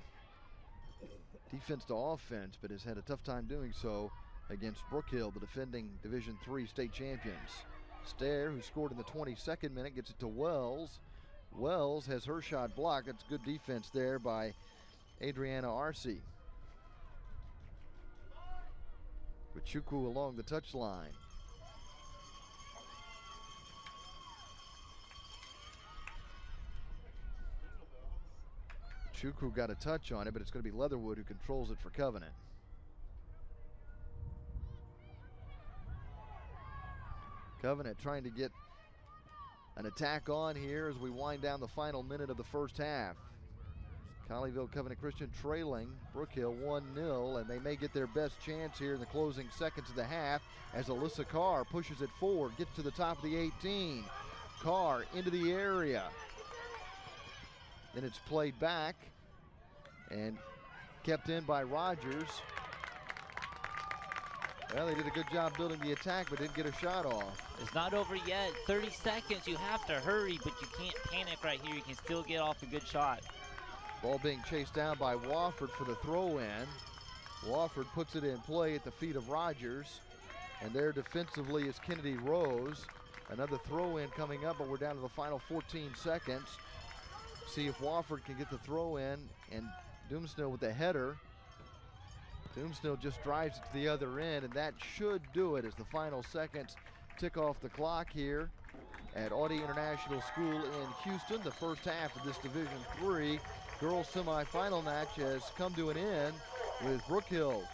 defense to offense, but has had a tough time doing so against Brook Hill, the defending Division III state champions. Stair, who scored in the 22nd minute, gets it to Wells. Wells has her shot blocked. That's good defense there by Adriana Arce. Chuku along the touchline. Chuku got a touch on it, but it's going to be Leatherwood who controls it for Covenant. Covenant trying to get an attack on here as we wind down the final minute of the first half. Colleyville Covenant Christian trailing Brook Hill 1-0, and they may get their best chance here in the closing seconds of the half as Alyssa Carr pushes it forward, gets to the top of the 18. Carr into the area. Then it's played back and kept in by Rogers. Well, they did a good job building the attack, but didn't get a shot off. It's not over yet. 30 seconds. You have to hurry, but you can't panic right here. You can still get off a good shot. Ball being chased down by Wofford for the throw-in. Wofford puts it in play at the feet of Rogers. And there defensively is Kennedy Rose. Another throw-in coming up, but we're down to the final 14 seconds. See if Wofford can get the throw in, and Doomsnell with the header. Doomsnell just drives it to the other end, and that should do it as the final seconds tick off the clock here at Audie International School in Houston. The first half of this Division III girls semifinal match has come to an end with Brook Hill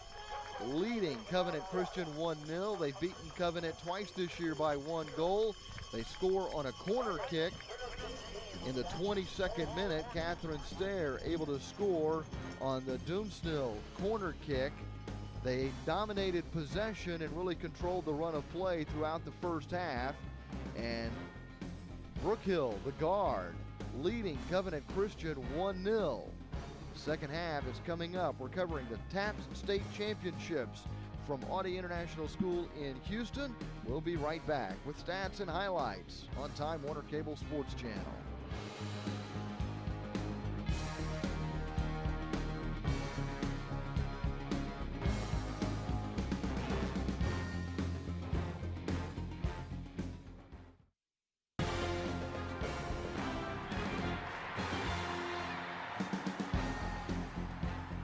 leading Covenant Christian 1-0. They've beaten Covenant twice this year by 1 goal. They score on a corner kick. In the 22nd minute, Catherine Stair able to score on the Doomsnell corner kick. They dominated possession and really controlled the run of play throughout the first half. And Brook Hill, the guard, leading Covenant Christian 1-0. Second half is coming up. We're covering the TAPPS State Championships from Audie International School in Houston. We'll be right back with stats and highlights on Time Warner Cable Sports Channel.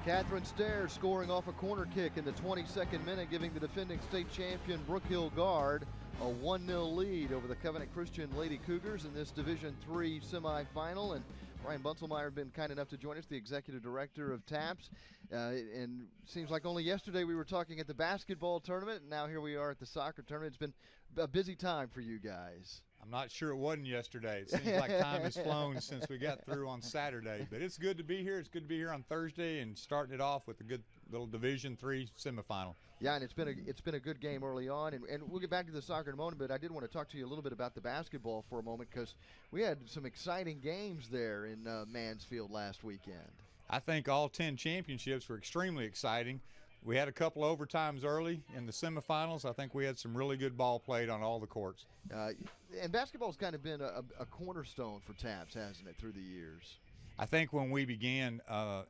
Catherine Stair scoring off a corner kick in the 22nd minute, giving the defending state champion Brook Hill Guard a 1-0 lead over the Covenant Christian Lady Cougars in this Division III semifinal. And Brian Bunselmeyer has been kind enough to join us, the executive director of TAPPS. And seems like only yesterday we were talking at the basketball tournament, and now here we are at the soccer tournament. It's been a busy time for you guys. I'm not sure it wasn't yesterday. It seems like time has flown since we got through on Saturday. But it's good to be here. It's good to be here on Thursday and starting it off with a good little Division III semifinal. Yeah, and it's been a good game early on, and we'll get back to the soccer in a moment, but I did want to talk to you a little bit about the basketball for a moment because we had some exciting games there in Mansfield last weekend. I think all 10 championships were extremely exciting. We had a couple overtimes early in the semifinals. I think we had some really good ball played on all the courts. And basketball's kind of been a cornerstone for TAPPS, hasn't it, through the years? I think when we began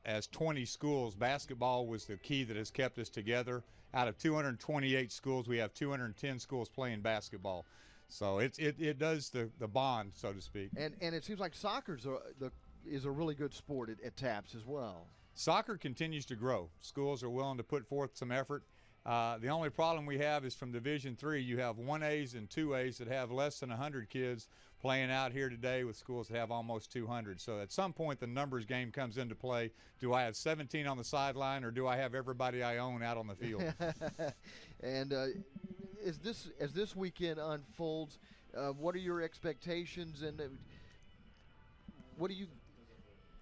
as 20 schools, basketball was the key that has kept us together. Out of 228 schools, we have 210 schools playing basketball. So it does the bond, so to speak. And it seems like soccer is a really good sport at TAPPS as well. Soccer continues to grow. Schools are willing to put forth some effort. The only problem we have is from Division III, you have 1As and 2As that have less than 100 kids playing out here today with schools that have almost 200. So at some point the numbers game comes into play. Do I have 17 on the sideline or do I have everybody I own out on the field? And as this weekend unfolds, what are your expectations, and what do you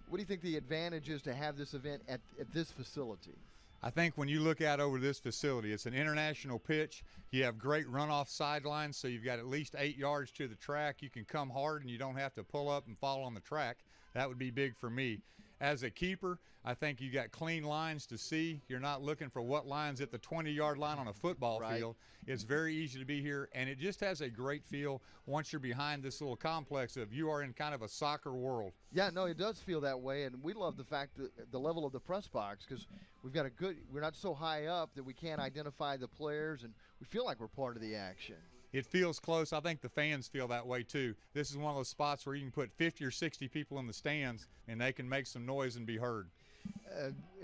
What do you think the advantage is to have this event at this facility? I think when you look out over this facility, it's an international pitch. You have great runoff sidelines, so you've got at least 8 yards to the track. You can come hard and you don't have to pull up and fall on the track. That would be big for me. As a keeper, I think you got clean lines to see. You're not looking for what line's at the 20-yard line on a football field. It's very easy to be here, and it just has a great feel once you're behind this little complex of you are in kind of a soccer world. Yeah, no, it does feel that way, and we love the fact that the level of the press box, because we've got we're not so high up that we can't identify the players, and we feel like we're part of the action. It feels close. I think the fans feel that way too. This is one of those spots where you can put 50 or 60 people in the stands and they can make some noise and be heard.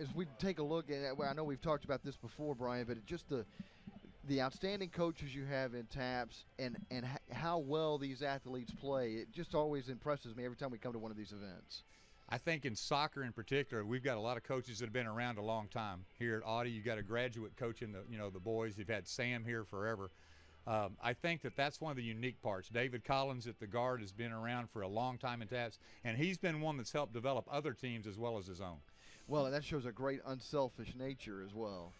As we take a look at, well, I know we've talked about this before, Brian, but just the outstanding coaches you have in TAPPS and how well these athletes play, it just always impresses me every time we come to one of these events. I think in soccer in particular, we've got a lot of coaches that have been around a long time. Here at Audie, you've got a graduate coaching the boys. You've had Sam here forever. I think that's one of the unique parts. David Collins at the guard has been around for a long time in TAPPS, and he's been one that's helped develop other teams as well as his own. Well, and that shows a great unselfish nature as well.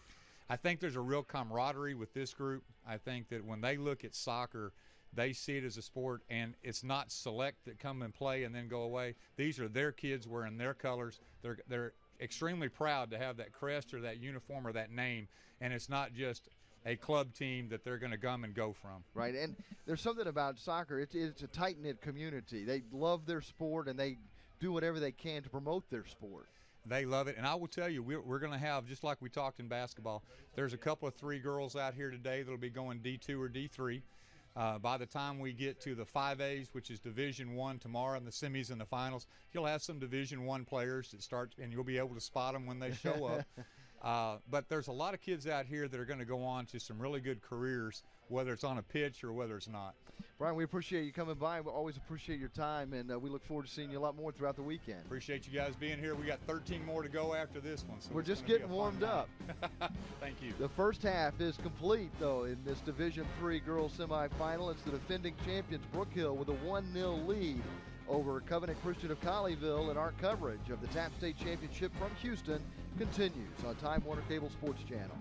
I think there's a real camaraderie with this group. I think that when they look at soccer, they see it as a sport, and it's not select that come and play and then go away. These are their kids wearing their colors. They're extremely proud to have that crest or that uniform or that name, and it's not just a club team that they're going to come and go from. Right, and there's something about soccer. It's a tight-knit community. They love their sport, and they do whatever they can to promote their sport. They love it, and I will tell you, we're going to have, just like we talked in basketball, there's a couple of 3 girls out here today that'll be going D2 or D3. By the time we get to the 5As, which is Division I tomorrow, and the semis and the finals, you'll have some Division I players that start, and you'll be able to spot them when they show up. But there's a lot of kids out here that are going to go on to some really good careers, whether it's on a pitch or whether it's not. Brian, we appreciate you coming by. We always appreciate your time, and we look forward to seeing you a lot more throughout the weekend. Appreciate you guys being here. We got 13 more to go after this one. So we're just getting warmed up. Thank you. The first half is complete, though, in this Division III girls semifinal. It's the defending champions, Brook Hill, with a 1-0 lead over Covenant Christian of Colleyville, and our coverage of the TAPPS State Championship from Houston continues on Time Warner Cable Sports Channel.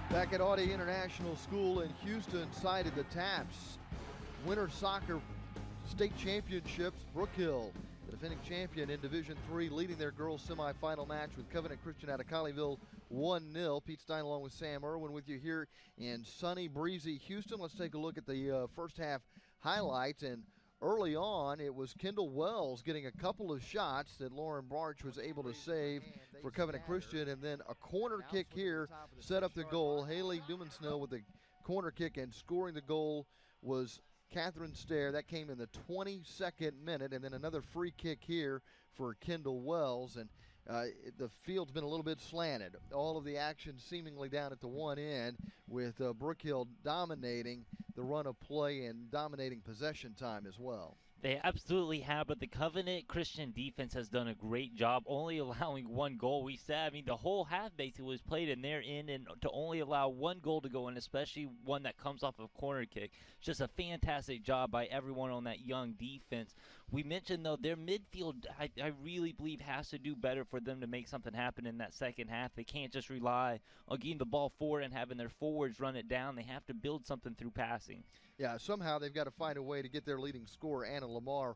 Back at Audie International School in Houston, side of the TAPPS Winter Soccer State Championships, Brook Hill, the defending champion in Division III, leading their girls semifinal match with Covenant Christian out of Colleyville 1-0. Pete Stein along with Sam Irwin with you here in sunny, breezy Houston. Let's take a look at the first half highlights. And early on, it was Kendall Wells getting a couple of shots that Lauren Barch was able to save for Covenant Christian, and then a corner kick here set up the goal. Haley Dumensnell with the corner kick, and scoring the goal was Catherine Stair. That came in the 22nd minute, and then another free kick here for Kendall Wells. And the field's been a little bit slanted. All of the action seemingly down at the one end, with Brook Hill dominating the run of play and dominating possession time as well. They absolutely have, but the Covenant Christian defense has done a great job only allowing one goal. We said, the whole half basically was played in their end, and to only allow one goal to go in, especially one that comes off of a corner kick, it's just a fantastic job by everyone on that young defense. We mentioned, though, their midfield, I really believe, has to do better for them to make something happen in that second half. They can't just rely on getting the ball forward and having their forwards run it down. They have to build something through passing. Yeah, somehow they've got to find a way to get their leading scorer, Anna Lamar,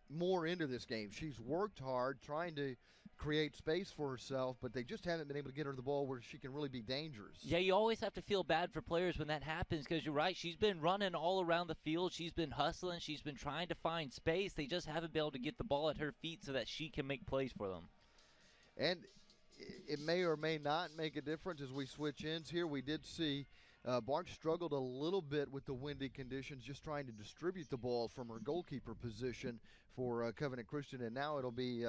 more into this game. She's worked hard trying to create space for herself, but they just haven't been able to get her the ball where she can really be dangerous. Yeah, you always have to feel bad for players when that happens, because you're right. She's been running all around the field. She's been hustling. She's been trying to find space. They just haven't been able to get the ball at her feet so that she can make plays for them. And it may or may not make a difference as we switch ends here. We did see Barch struggled a little bit with the windy conditions, just trying to distribute the ball from her goalkeeper position for Covenant Christian, and now it'll be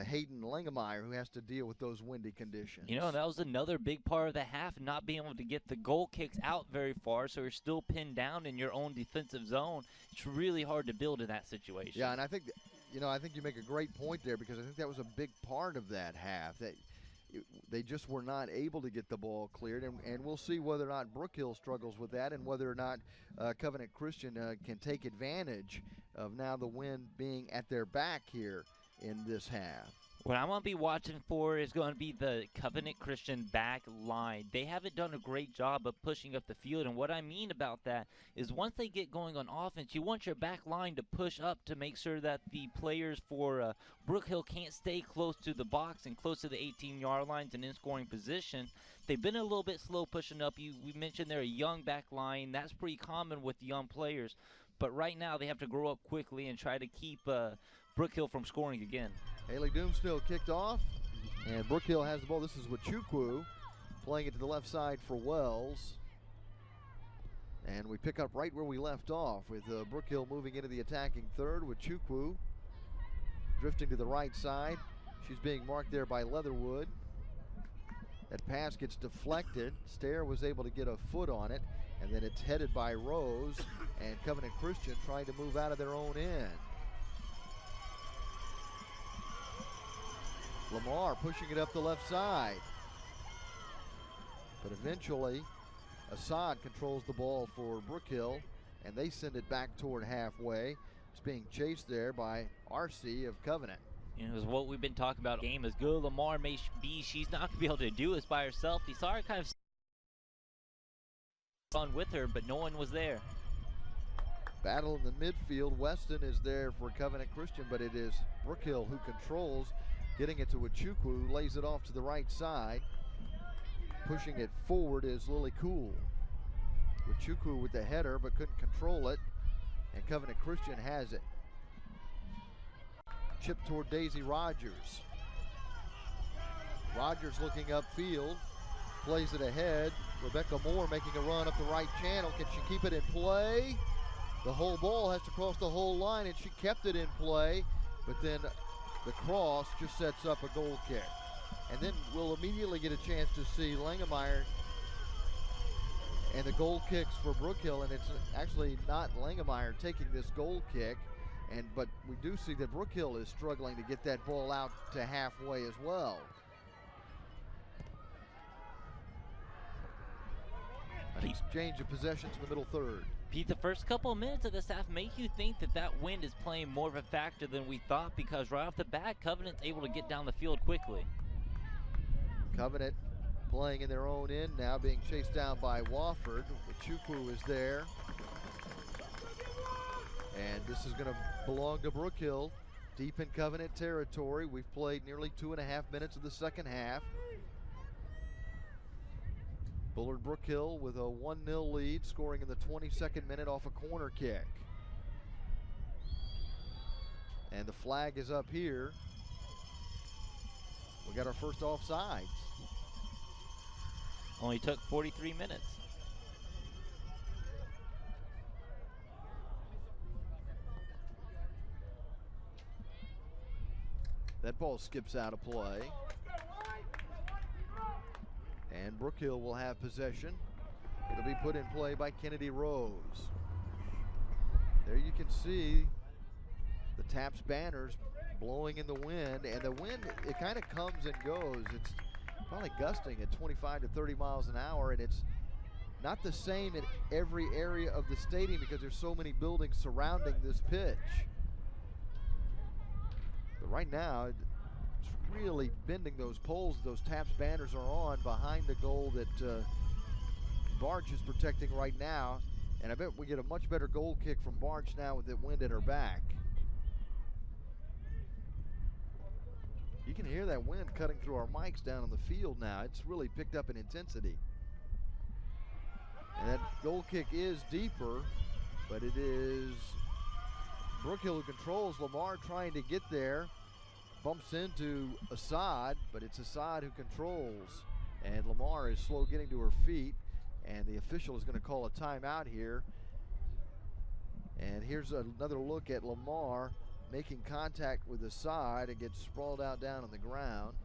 Hayden Langemeyer who has to deal with those windy conditions. That was another big part of the half, not being able to get the goal kicks out very far, so you're still pinned down in your own defensive zone. It's really hard to build in that situation. Yeah, and I think you know, I think you make a great point there, because I think that was a big part of that half. They just were not able to get the ball cleared, and we'll see whether or not Brook Hill struggles with that, and whether or not Covenant Christian can take advantage of now the wind being at their back here in this half. What I'm going to be watching for is going to be the Covenant Christian back line. They haven't done a great job of pushing up the field, and what I mean about that is once they get going on offense, you want your back line to push up to make sure that the players for Brook Hill can't stay close to the box and close to the 18-yard lines and in scoring position. They've been a little bit slow pushing up. We mentioned they're a young back line. That's pretty common with young players. But right now they have to grow up quickly and try to keep Brook Hill from scoring again. Haley Doomstill kicked off, and Brook Hill has the ball. This is Wachukwu playing it to the left side for Wells. And we pick up right where we left off with Brook Hill moving into the attacking third. Wachukwu drifting to the right side. She's being marked there by Leatherwood. That pass gets deflected. Stair was able to get a foot on it, and then it's headed by Rose, and Covenant Christian trying to move out of their own end. Lamar pushing it up the left side. But eventually, Assad controls the ball for Brook Hill, and they send it back toward halfway. It's being chased there by RC of Covenant. You know, it was what we've been talking about. Game as good Lamar may be, she's not going to be able to do this by herself. You saw her kind of on with her, but no one was there. Battle in the midfield. Weston is there for Covenant Christian, but it is Brook Hill who controls. Getting it to Wachukwu, lays it off to the right side. Pushing it forward is Lily Cool. Wachukwu with the header, but couldn't control it. And Covenant Christian has it. Chip toward Daisy Rogers. Rogers looking upfield. Plays it ahead. Rebecca Moore making a run up the right channel. Can she keep it in play? The whole ball has to cross the whole line, and she kept it in play. But then the cross just sets up a goal kick. And then we'll immediately get a chance to see Langemeyer and the goal kicks for Brook Hill, and it's actually not Langemeyer taking this goal kick, but we do see that Brook Hill is struggling to get that ball out to halfway as well. An exchange of possessions in the middle third. Pete, the first couple of minutes of this half make you think that wind is playing more of a factor than we thought, because right off the bat, Covenant's able to get down the field quickly. Covenant playing in their own end now, being chased down by Wofford. Wachukwu is there. And this is going to belong to Brook Hill, deep in Covenant territory. We've played nearly 2.5 minutes of the second half. Bullard Brook Hill with a 1-0 lead, scoring in the 22nd minute off a corner kick. And the flag is up here. We got our first offsides. Only took 43 minutes. That ball skips out of play. And Brook Hill will have possession. It'll be put in play by Kennedy Rose. There you can see the TAPPS banners blowing in the wind, and the wind, it kind of comes and goes. It's probably gusting at 25 to 30 miles an hour, and it's not the same in every area of the stadium because there's so many buildings surrounding this pitch. But right now, it's really bending those poles those TAPPS banners are on behind the goal that Barch is protecting right now. And I bet we get a much better goal kick from Barch now with the wind at her back. You can hear that wind cutting through our mics down on the field now. It's really picked up in intensity. And that goal kick is deeper, but it is Brook Hill who controls. Lamar trying to get there. Bumps into Assad, but it's Assad who controls. And Lamar is slow getting to her feet. And the official is going to call a timeout here. And here's another look at Lamar making contact with Assad and gets sprawled out down on the ground.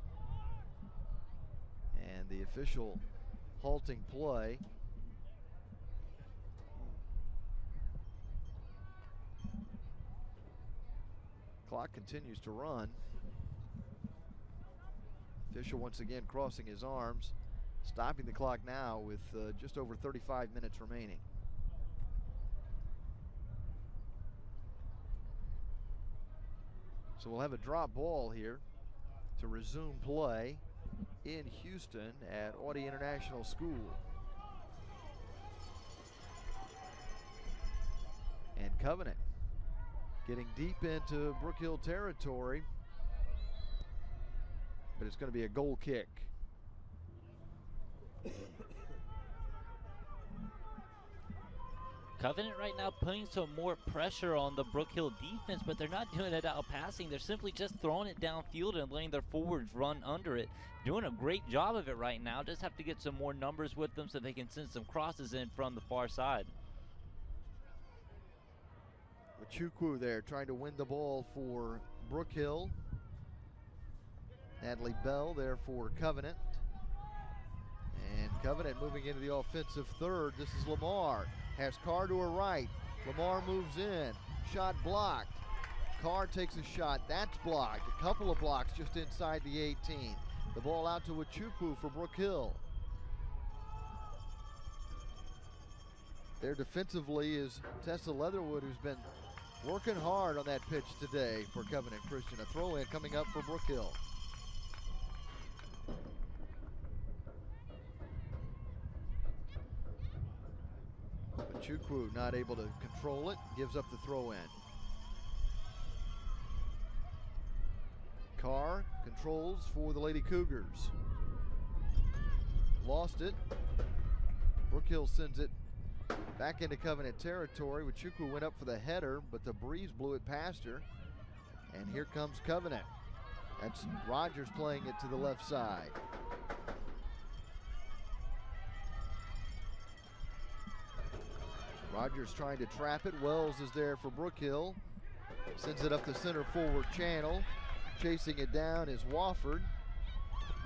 And the official halting play. Clock continues to run. Official once again crossing his arms, stopping the clock now with just over 35 minutes remaining. So we'll have a drop ball here to resume play in Houston at Audie International School. And Covenant getting deep into Brook Hill territory, but it's going to be a goal kick. Covenant right now putting some more pressure on the Brook Hill defense, but they're not doing it out passing. They're simply just throwing it downfield and letting their forwards run under it. Doing a great job of it right now. Just have to get some more numbers with them so they can send some crosses in from the far side. Chukwu there trying to win the ball for Brook Hill. Natalie Bell there for Covenant. And Covenant moving into the offensive third. This is Lamar. Has Carr to her right. Lamar moves in. Shot blocked. Carr takes a shot. That's blocked. A couple of blocks just inside the 18. The ball out to Wachukwu for Brook Hill. There defensively is Tessa Leatherwood, who's been working hard on that pitch today for Covenant Christian. A throw in coming up for Brook Hill. Chukwu not able to control it, gives up the throw in. Carr controls for the Lady Cougars. Lost it. Brook Hill sends it back into Covenant territory. Chukwu went up for the header, but the breeze blew it past her. And here comes Covenant. That's Rogers playing it to the left side. Rogers trying to trap it. Wells is there for Brook Hill. Sends it up the center forward channel. Chasing it down is Wofford.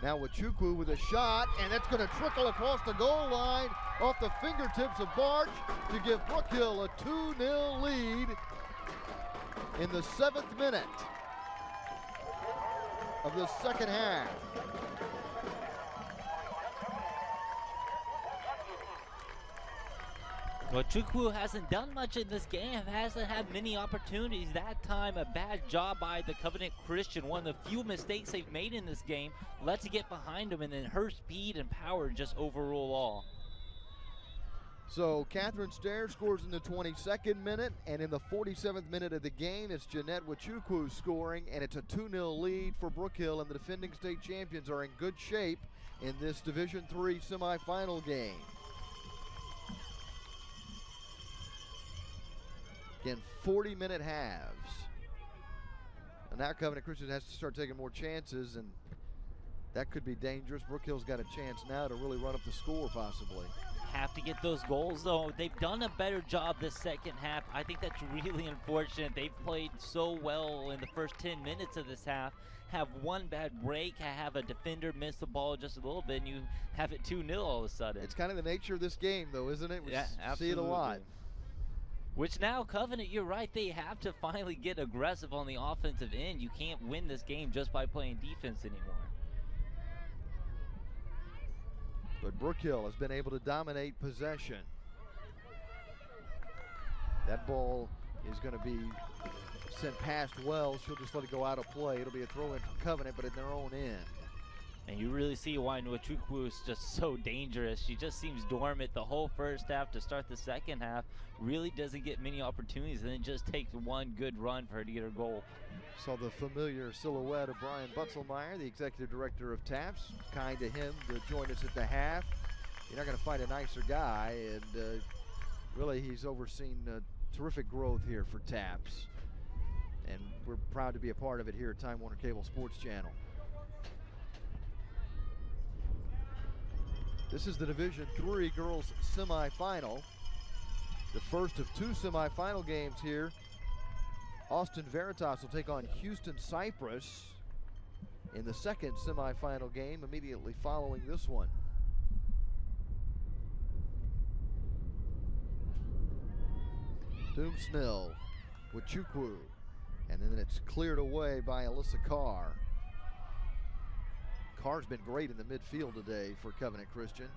Now Wachukwu with a shot, and that's going to trickle across the goal line off the fingertips of Barch to give Brook Hill a 2-0 lead in the 7th minute of the second half. Well, Chukwu hasn't done much in this game, hasn't had many opportunities. That time, a bad job by the Covenant Christian. One of the few mistakes they've made in this game. Let's get behind them, and then her speed and power just overrule all. So Catherine Stair scores in the 22nd minute, and in the 47th minute of the game, it's Jeanette Wachukwu scoring, and it's a 2-0 lead for Brook Hill, and the defending state champions are in good shape in this Division III semifinal game. Again, 40-minute halves. And now Covenant Christian has to start taking more chances, and that could be dangerous. Brook Hill's got a chance now to really run up the score, possibly. Have to get those goals, though. They've done a better job this second half. I think that's really unfortunate. They've played so well in the first 10 minutes of this half. Have one bad break, have a defender miss the ball just a little bit, and you have it 2-0 all of a sudden. It's kind of the nature of this game, though, isn't it? We absolutely. see it a lot. Which now, Covenant, you're right, they have to finally get aggressive on the offensive end. You can't win this game just by playing defense anymore. But Brook Hill has been able to dominate possession. That ball is going to be sent past Wells. She'll just let it go out of play. It'll be a throw in from Covenant, but in their own end. And you really see why Nwachukwu is just so dangerous. She just seems dormant the whole first half to start the second half. Really doesn't get many opportunities, and it just takes one good run for her to get her goal. Saw the familiar silhouette of Brian Butzelmeyer, the executive director of TAPPS. Kind to him to join us at the half. You're not going to find a nicer guy, and really he's overseen terrific growth here for TAPPS. And we're proud to be a part of it here at Time Warner Cable Sports Channel. This is the Division III girls semifinal. The first of two semifinal games here. Austin Veritas will take on Houston Cypress in the second semifinal game immediately following this one. Doom Snell with Chukwu. And then it's cleared away by Alyssa Carr. Carr's been great in the midfield today for Covenant Christian.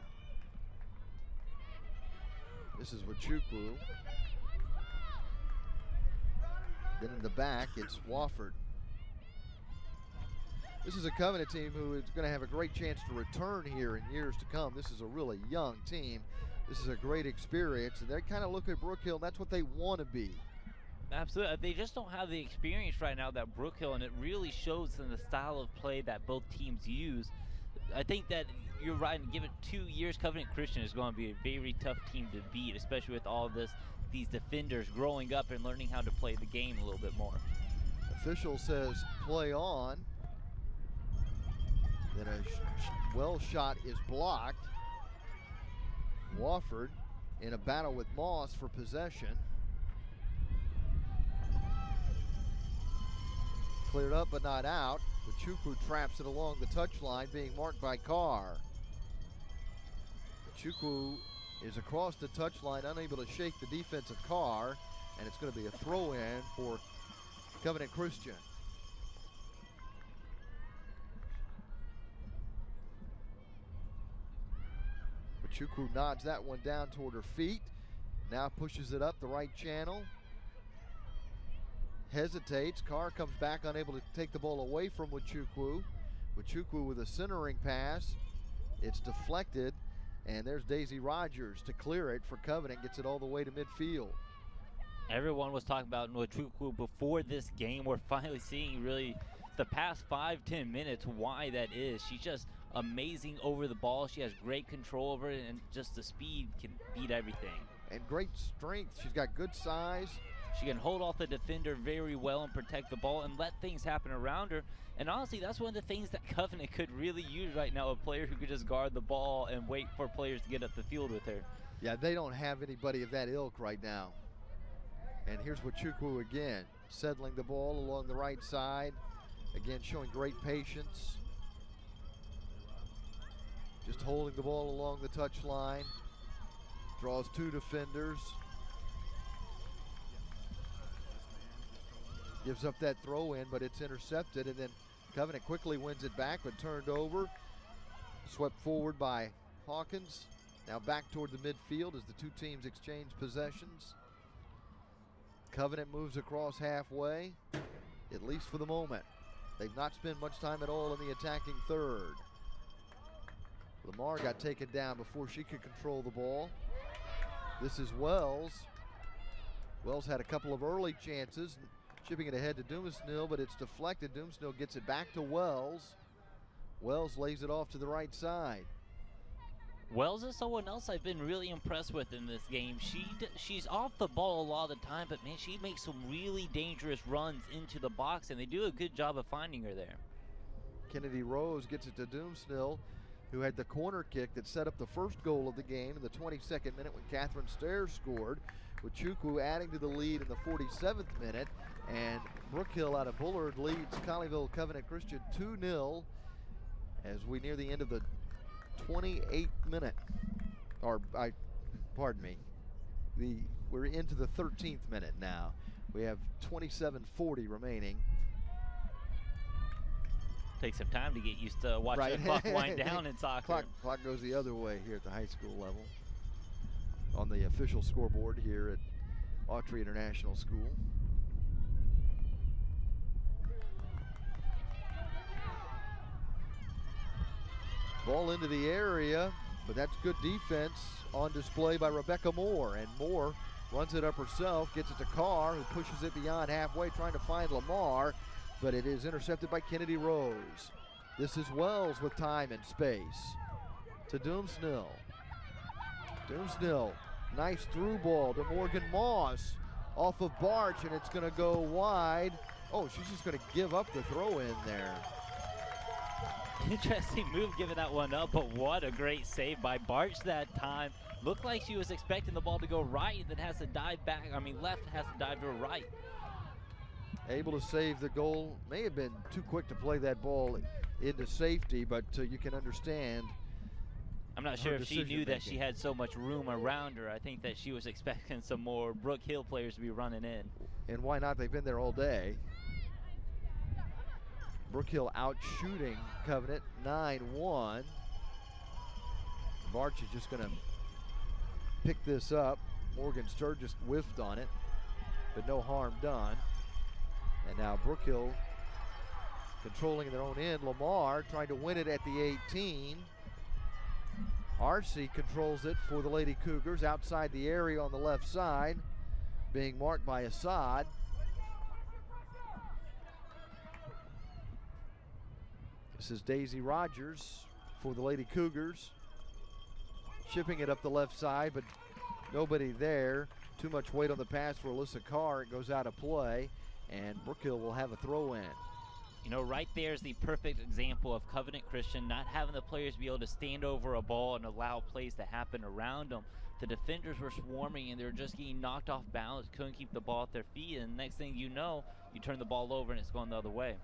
This is Wachukwu. Then in the back, it's Wofford. This is a Covenant team who is going to have a great chance to return here in years to come. This is a really young team. This is a great experience, and they kind of look at Brook Hill, and that's what they want to be. Absolutely. They just don't have the experience right now that Brook Hill, and it really shows in the style of play that both teams use. I think that you're right, and give it 2 years, Covenant Christian is going to be a very tough team to beat, especially with all of these defenders growing up and learning how to play the game a little bit more. Official says play on. Then a well shot is blocked. Wofford in a battle with Moss for possession. Cleared up but not out. Wachukwu traps it along the touchline, being marked by Carr. Wachukwu is across the touchline, unable to shake the defense of Carr, and it's going to be a throw-in for Covenant Christian. Wachukwu nods that one down toward her feet. Now pushes it up the right channel. Hesitates. Carr comes back, unable to take the ball away from Wachukwu. Wachukwu with a centering pass. It's deflected, and there's Daisy Rogers to clear it for Covenant. Gets it all the way to midfield. Everyone was talking about Wachukwu before this game. We're finally seeing really the past 5-10 minutes why that is. She's just amazing over the ball. She has great control over it, and just the speed can beat everything. And great strength. She's got good size. She can hold off the defender very well and protect the ball and let things happen around her. And honestly, that's one of the things that Covenant could really use right now, a player who could just guard the ball and wait for players to get up the field with her. Yeah, they don't have anybody of that ilk right now. And here's Wachukwu again, settling the ball along the right side. Again, showing great patience. Just holding the ball along the touchline. Draws 2 defenders. Gives up that throw in, but it's intercepted, and then Covenant quickly wins it back, but turned over. Swept forward by Hawkins. Now back toward the midfield as the 2 teams exchange possessions. Covenant moves across halfway, at least for the moment. They've not spent much time at all in the attacking third. Lamar got taken down before she could control the ball. This is Wells. Wells had a couple of early chances, chipping it ahead to Dumasnil, but it's deflected. Dumasnil gets it back to Wells. Wells lays it off to the right side. Wells is someone else I've been really impressed with in this game. She's off the ball a lot of the time, but man, she makes some really dangerous runs into the box, and they do a good job of finding her there. Kennedy Rose gets it to Dumasnil, who had the corner kick that set up the first goal of the game in the 22nd minute when Catherine Stairs scored, with Chukwu adding to the lead in the 47th minute. And Brook Hill out of Bullard leads Colleyville Covenant Christian 2-0 as we near the end of the 28th minute. Pardon me. We're into the 13th minute now. We have 27:40 remaining. Takes some time to get used to watching the clock wind down in soccer. Clock goes the other way here at the high school level on the official scoreboard here at Autry International School. Ball into the area, but that's good defense on display by Rebecca Moore. And Moore runs it up herself, gets it to Carr, who pushes it beyond halfway, trying to find Lamar, but it is intercepted by Kennedy Rose. This is Wells with time and space to Dumasnil. Dumasnil, nice through ball to Morgan Moss off of Barch, and it's going to go wide. Oh, she's just going to give up the throw in there. Interesting move giving that one up, but what a great save by Barch that time. Looked like she was expecting the ball to go right, then has to dive back. Left, has to dive to her right. Able to save the goal. May have been too quick to play that ball into safety, but you can understand. I'm not sure if she knew that she had so much room around her. I think that she was expecting some more Brook Hill players to be running in. And why not? They've been there all day. Brook Hill out shooting Covenant 9-1. March is just going to pick this up. Morgan Sturgis whiffed on it, but no harm done. And now Brook Hill controlling their own end. Lamar trying to win it at the 18. RC controls it for the Lady Cougars outside the area on the left side, being marked by Assad. This is Daisy Rogers for the Lady Cougars. Shipping it up the left side, but nobody there. Too much weight on the pass for Alyssa Carr. It goes out of play, and Brook Hill will have a throw in. You know, right there is the perfect example of Covenant Christian not having the players be able to stand over a ball and allow plays to happen around them. The defenders were swarming and they were just getting knocked off balance, couldn't keep the ball at their feet, and next thing you know, you turn the ball over and it's going the other way.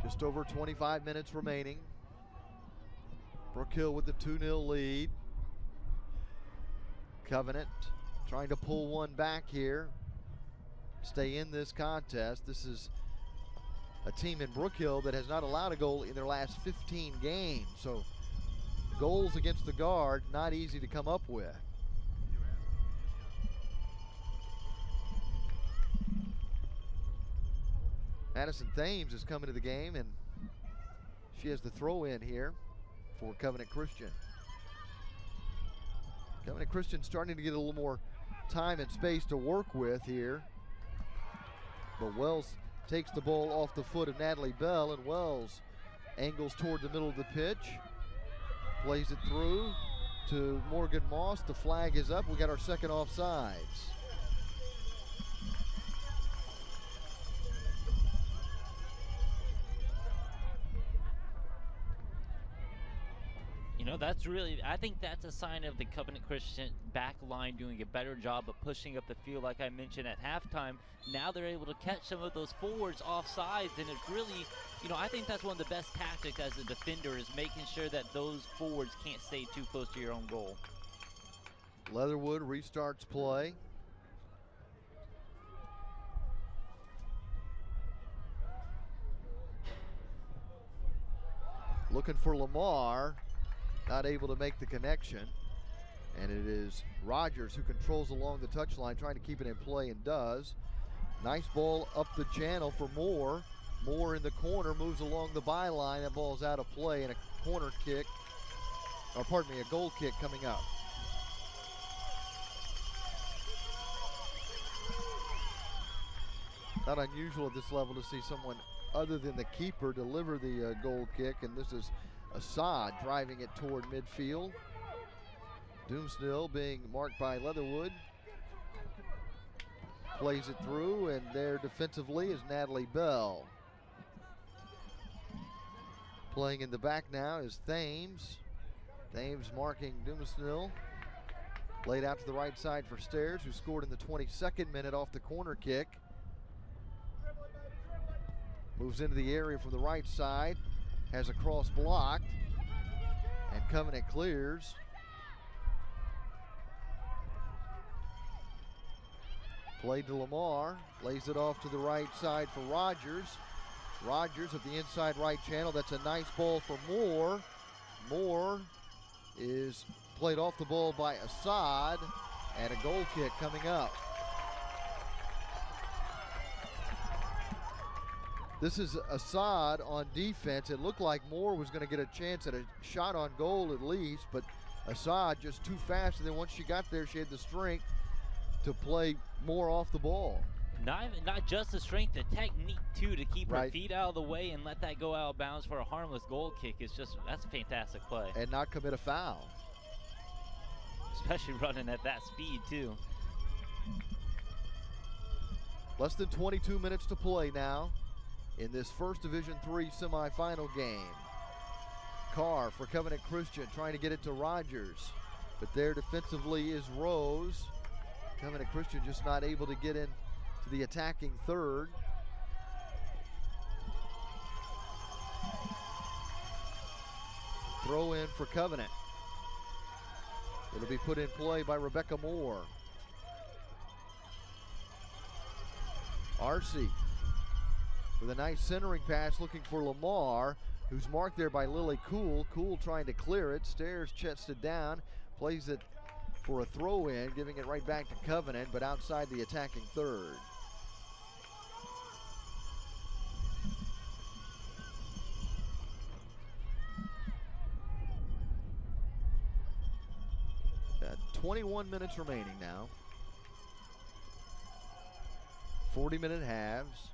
Just over 25 minutes remaining. Brook Hill with the 2-0 lead. Covenant trying to pull one back here, stay in this contest. This is a team in Brook Hill that has not allowed a goal in their last 15 games. So goals against the guard, not easy to come up with. Madison Thames is coming to the game, and she has the throw in here for Covenant Christian. Covenant Christian starting to get a little more time and space to work with here. But Wells takes the ball off the foot of Natalie Bell, and Wells angles toward the middle of the pitch. Plays it through to Morgan Moss. The flag is up. We got our second offsides. You know, that's really, I think that's a sign of the Covenant Christian back line doing a better job of pushing up the field, like I mentioned at halftime. Now they're able to catch some of those forwards off sides, and it's really, you know, I think that's one of the best tactics as a defender is making sure that those forwards can't stay too close to your own goal. Leatherwood restarts play. Looking for Lamar. Not able to make the connection, and it is Rogers who controls along the touchline, trying to keep it in play, and does. Nice ball up the channel for Moore. Moore in the corner, moves along the byline. That ball's out of play, and a corner kick, or pardon me, a goal kick coming up. Not unusual at this level to see someone other than the keeper deliver the goal kick, and this is Assad driving it toward midfield. Doomsnell being marked by Leatherwood. Plays it through, and there defensively is Natalie Bell. Playing in the back now is Thames. Thames marking Doomsnell. Laid out to the right side for Stairs, who scored in the 22nd minute off the corner kick. Moves into the area from the right side. Has a cross blocked, and Covenant clears. Played to Lamar, lays it off to the right side for Rogers. Rogers at the inside right channel. That's a nice ball for Moore. Moore is played off the ball by Assad, and a goal kick coming up. This is Assad on defense. It looked like Moore was going to get a chance at a shot on goal at least, but Assad just too fast, and then once she got there, she had the strength to play Moore off the ball. Not just the strength, the technique too, to keep her Right. feet out of the way and let that go out of bounds for a harmless goal kick. Is just, that's a fantastic play. And not commit a foul. Especially running at that speed too. Less than 22 minutes to play now in this First Division III semifinal game. Carr for Covenant Christian trying to get it to Rogers, but there defensively is Rose. Covenant Christian just not able to get in to the attacking third. Throw in for Covenant. It'll be put in play by Rebecca Moore. RC with a nice centering pass looking for Lamar, who's marked there by Lily Cool. Cool trying to clear it, stares, chets it down, plays it for a throw in, giving it right back to Covenant, but outside the attacking third. Got 21 minutes remaining now. 40-minute halves.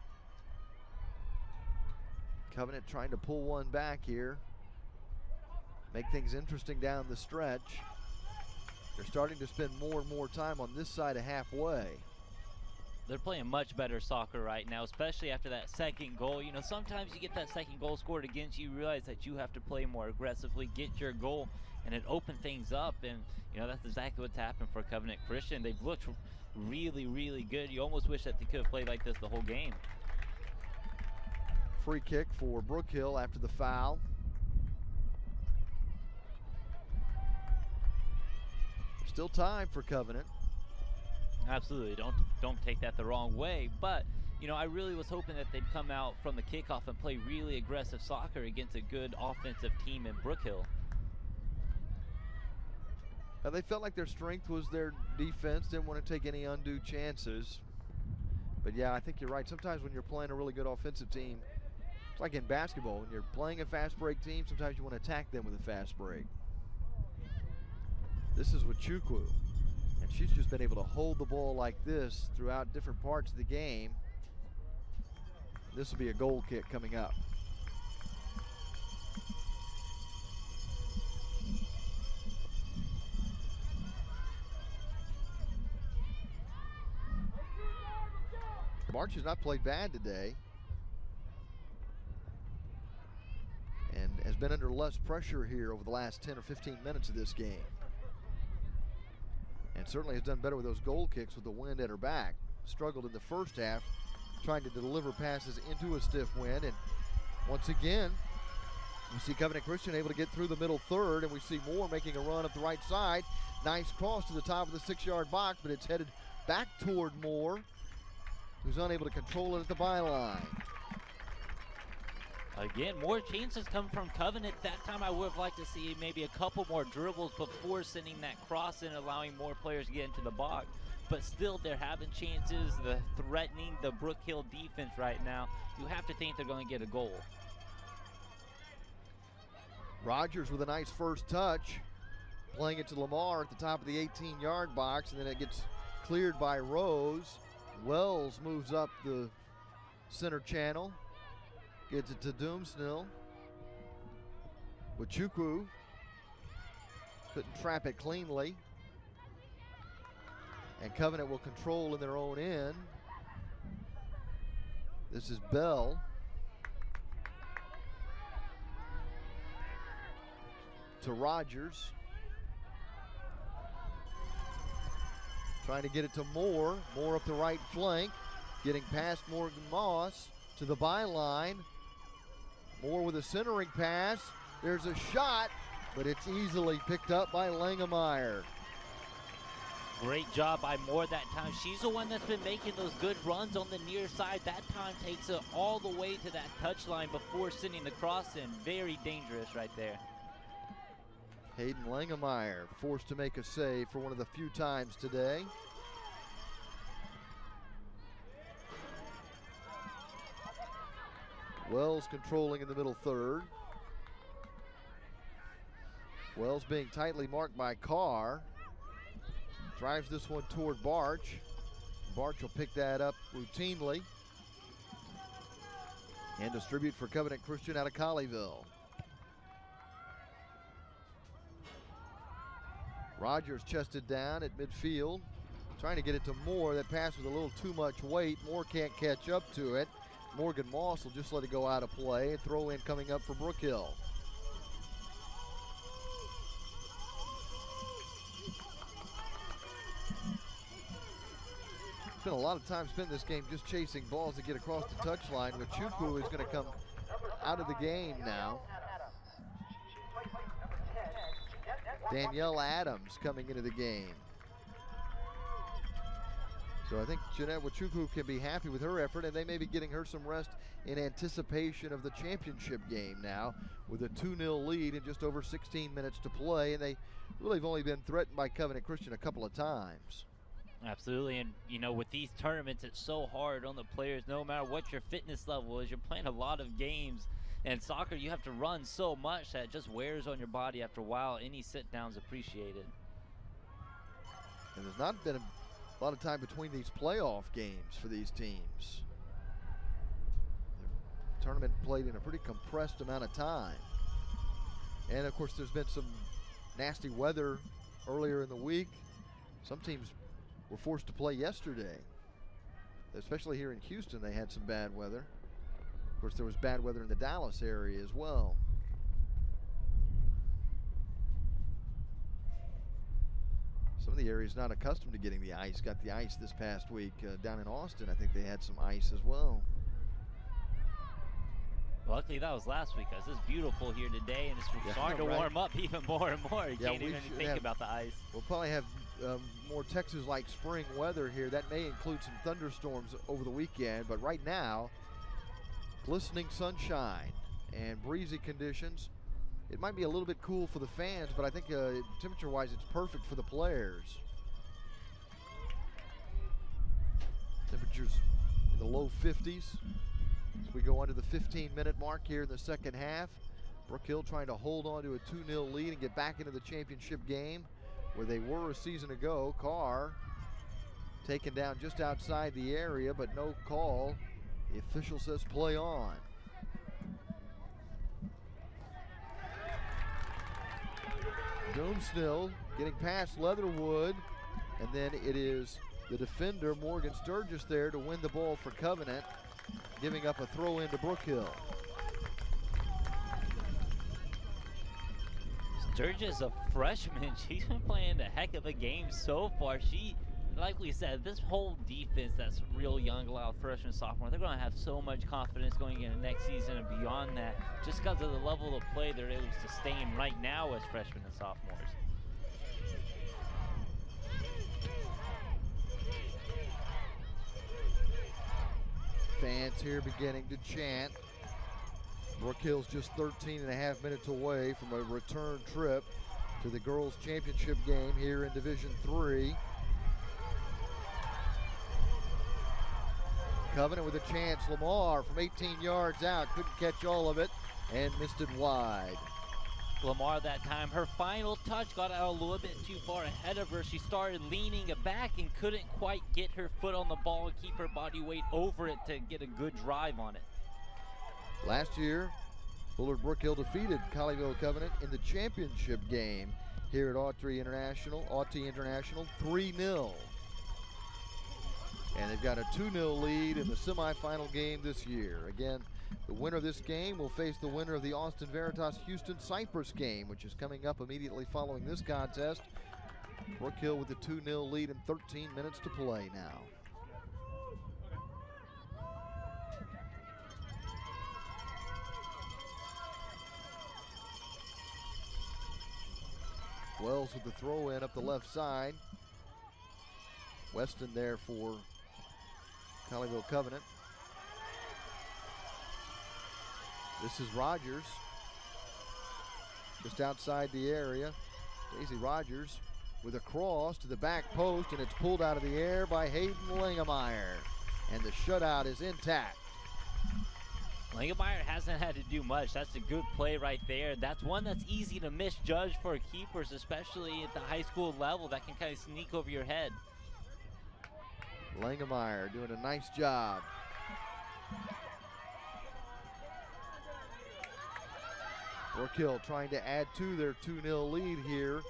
Covenant trying to pull one back here. Make things interesting down the stretch. They're starting to spend more and more time on this side of halfway. They're playing much better soccer right now, especially after that second goal. You know, sometimes you get that second goal scored against you, realize that you have to play more aggressively, get your goal, and it opened things up. And, you know, that's exactly what's happened for Covenant Christian. They've looked really, really good. You almost wish that they could have played like this the whole game. Free kick for Brook Hill after the foul. Still time for Covenant. Absolutely, don't take that the wrong way, but you know, I really was hoping that they'd come out from the kickoff and play really aggressive soccer against a good offensive team in Brook Hill. Now, they felt like their strength was their defense, didn't want to take any undue chances. But yeah, I think you're right. Sometimes when you're playing a really good offensive team, it's like in basketball, when you're playing a fast break team, sometimes you want to attack them with a fast break. This is with Chukwu, and she's just been able to hold the ball like this throughout different parts of the game. This will be a goal kick coming up. March has not played bad today, and has been under less pressure here over the last 10 or 15 minutes of this game. And certainly has done better with those goal kicks with the wind at her back. Struggled in the first half trying to deliver passes into a stiff wind. And once again, we see Covenant Christian able to get through the middle third, and we see Moore making a run up the right side. Nice cross to the top of the 6-yard box, but it's headed back toward Moore, who's unable to control it at the byline. Again, more chances come from Covenant. That time I would have liked to see maybe a couple more dribbles before sending that cross in, allowing more players to get into the box. But still, they're having chances. They're threatening the Brook Hill defense right now. You have to think they're going to get a goal. Rogers with a nice first touch, playing it to Lamar at the top of the 18-yard box, and then it gets cleared by Rose. Wells moves up the center channel. Gets it to Doomsnell. With Chukwu. Couldn't trap it cleanly. And Covenant will control in their own end. This is Bell. To Rogers. Trying to get it to Moore. Moore up the right flank. Getting past Morgan Moss to the byline. Moore with a centering pass. There's a shot, but it's easily picked up by Langemeyer. Great job by Moore that time. She's the one that's been making those good runs on the near side. That time takes it all the way to that touchline before sending the cross in. Very dangerous right there. Hayden Langemeyer forced to make a save for one of the few times today. Wells controlling in the middle third. Wells being tightly marked by Carr. Drives this one toward Barch. Barch will pick that up routinely and distribute for Covenant Christian out of Colleyville. Rogers chested down at midfield, trying to get it to Moore. That pass was a little too much weight. Moore can't catch up to it. Morgan Moss will just let it go out of play. And throw in coming up for Brook Hill. Been a lot of time spent in this game just chasing balls to get across the touchline. With Chukwu is going to come out of the game now. Danielle Adams coming into the game. So I think Jeanette Wachukwu can be happy with her effort, and they may be getting her some rest in anticipation of the championship game now with a 2-0 lead and just over 16 minutes to play. And they really have only been threatened by Covenant Christian a couple of times. Absolutely, and you know, with these tournaments, it's so hard on the players, no matter what your fitness level is. You're playing a lot of games, and soccer, you have to run so much that it just wears on your body after a while. Any sit-down is appreciated. And there's not been a lot of time between these playoff games for these teams. The tournament played in a pretty compressed amount of time. And of course, there's been some nasty weather earlier in the week. Some teams were forced to play yesterday. Especially here in Houston, they had some bad weather. Of course, there was bad weather in the Dallas area as well. Some of the areas not accustomed to getting the ice got the ice this past week. Down in Austin, I think they had some ice as well. Luckily, that was last week, guys. It's beautiful here today, and it's starting to warm up even more and more. You can't even think about the ice. We'll probably have more Texas-like spring weather here. That may include some thunderstorms over the weekend, but right now, glistening sunshine and breezy conditions. It might be a little bit cool for the fans, but I think temperature-wise, it's perfect for the players. Temperatures in the low 50s. As we go under the 15-minute mark here in the second half. Brook Hill trying to hold on to a 2-0 lead and get back into the championship game where they were a season ago. Carr taken down just outside the area, but no call. The official says play on. Doomsnell getting past Leatherwood, and then it is the defender Morgan Sturgis there to win the ball for Covenant, giving up a throw in to Brook Hill. Sturgis, a freshman, she's been playing a heck of a game so far. She, like we said, this whole defense that's real young, a lot of freshmen, sophomore, they're going to have so much confidence going into next season and beyond that, just because of the level of play they're able to sustain right now as freshmen and sophomores. Fans here beginning to chant. Brook Hill's just 13.5 minutes away from a return trip to the girls' championship game here in Division III. Covenant with a chance. Lamar from 18 yards out. Couldn't catch all of it and missed it wide. Lamar that time, her final touch got out a little bit too far ahead of her. She started leaning it back and couldn't quite get her foot on the ball and keep her body weight over it to get a good drive on it. Last year, Bullard Brook Hill defeated Colleyville Covenant in the championship game here at Autry International 3-0. And they've got a 2-0 lead in the semifinal game this year. Again, the winner of this game will face the winner of the Austin Veritas Houston Cypress game, which is coming up immediately following this contest. Brook Hill with a 2-0 lead and 13 minutes to play now. Wells with the throw in up the left side. Weston there for Colleyville Covenant. This is Rogers, just outside the area. Daisy Rogers with a cross to the back post, and it's pulled out of the air by Hayden Langemeyer. And the shutout is intact. Langemeyer hasn't had to do much. That's a good play right there. That's one that's easy to misjudge for keepers, especially at the high school level. That can kind of sneak over your head. Langemeyer doing a nice job. Brook Hill trying to add to their 2-0 lead here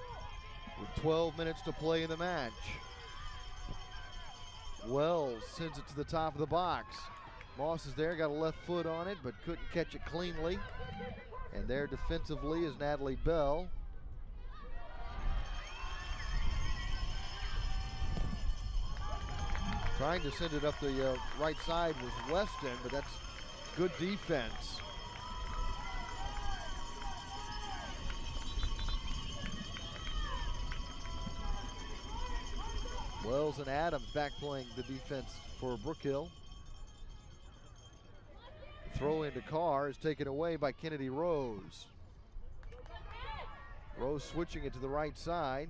with 12 minutes to play in the match. Wells sends it to the top of the box. Moss is there, got a left foot on it, but couldn't catch it cleanly. And there defensively is Natalie Bell. Trying to send it up the right side was Weston, but that's good defense. Wells and Adams back playing the defense for Brook Hill. Throw into Carr is taken away by Kennedy Rose. Rose switching it to the right side.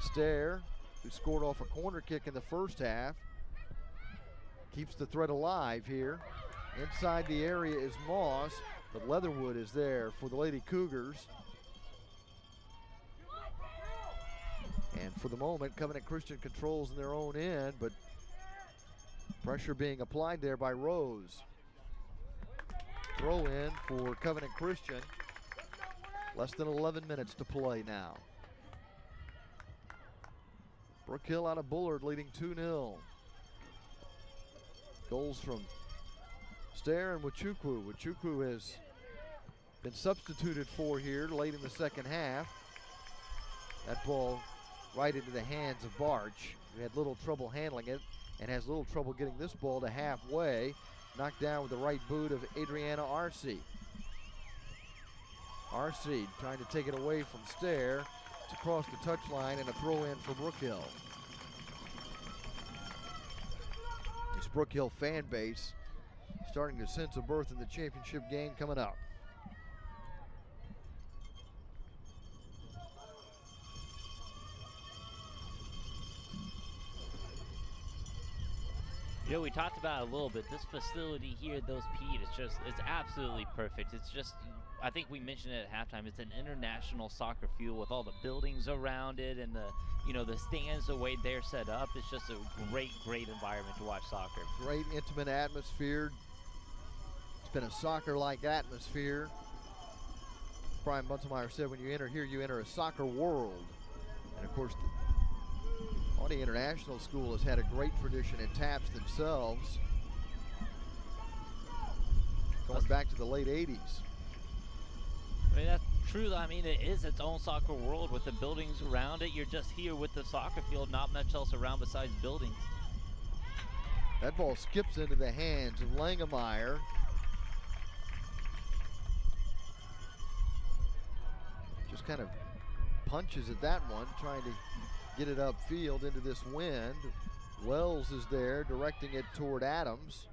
Stair, who scored off a corner kick in the first half, keeps the threat alive here. Inside the area is Moss, but Leatherwood is there for the Lady Cougars. And for the moment, Covenant Christian controls in their own end, but pressure being applied there by Rose. Throw in for Covenant Christian. Less than 11 minutes to play now. Brook Hill out of Bullard leading 2-0. Goals from Stair and Wachukwu. Wachukwu has been substituted for here late in the second half. That ball right into the hands of Barch, who had little trouble handling it and has little trouble getting this ball to halfway. Knocked down with the right boot of Adriana Arce. Arce trying to take it away from Stair. It's across the touchline and a throw in for Brook Hill. This Brook Hill fan base starting to sense a berth in the championship game coming up. You know, we talked about it a little bit. This facility here, those Pete, it's absolutely perfect. It's just, I think we mentioned it at halftime, it's an international soccer field with all the buildings around it and the stands, the way they're set up. It's just a great environment to watch soccer. Great intimate atmosphere. It's been a soccer-like atmosphere. Brian Bunselmeyer said when you enter here, you enter a soccer world. And of course, the International School has had a great tradition in TAPPS themselves, going back to the late 80s. I mean, that's true. I mean, it is its own soccer world with the buildings around it. You're just here with the soccer field, not much else around besides buildings. That ball skips into the hands of Langemeyer. Just kind of punches at that one, trying to get it upfield into this wind. Wells is there directing it toward Adams.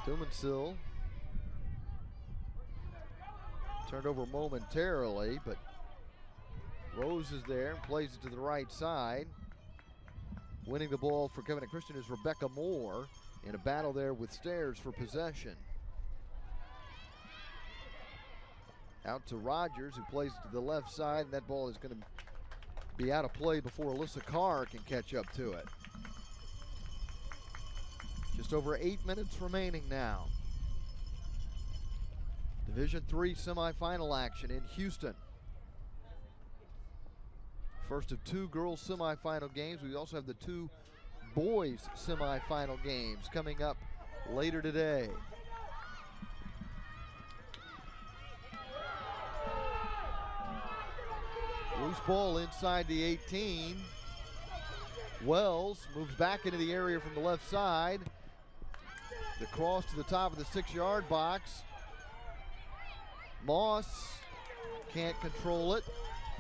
Dumansil turned over momentarily, but Rose is there and plays it to the right side. Winning the ball for Covenant Christian is Rebecca Moore in a battle there with Stairs for possession. Out to Rogers, who plays it to the left side, and that ball is going to be out of play before Alyssa Carr can catch up to it. Just over 8 minutes remaining now. Division III semifinal action in Houston. First of two girls semifinal games. We also have the two boys semifinal games coming up later today. Loose ball inside the 18. Wells moves back into the area from the left side. The cross to the top of the 6-yard box. Moss can't control it.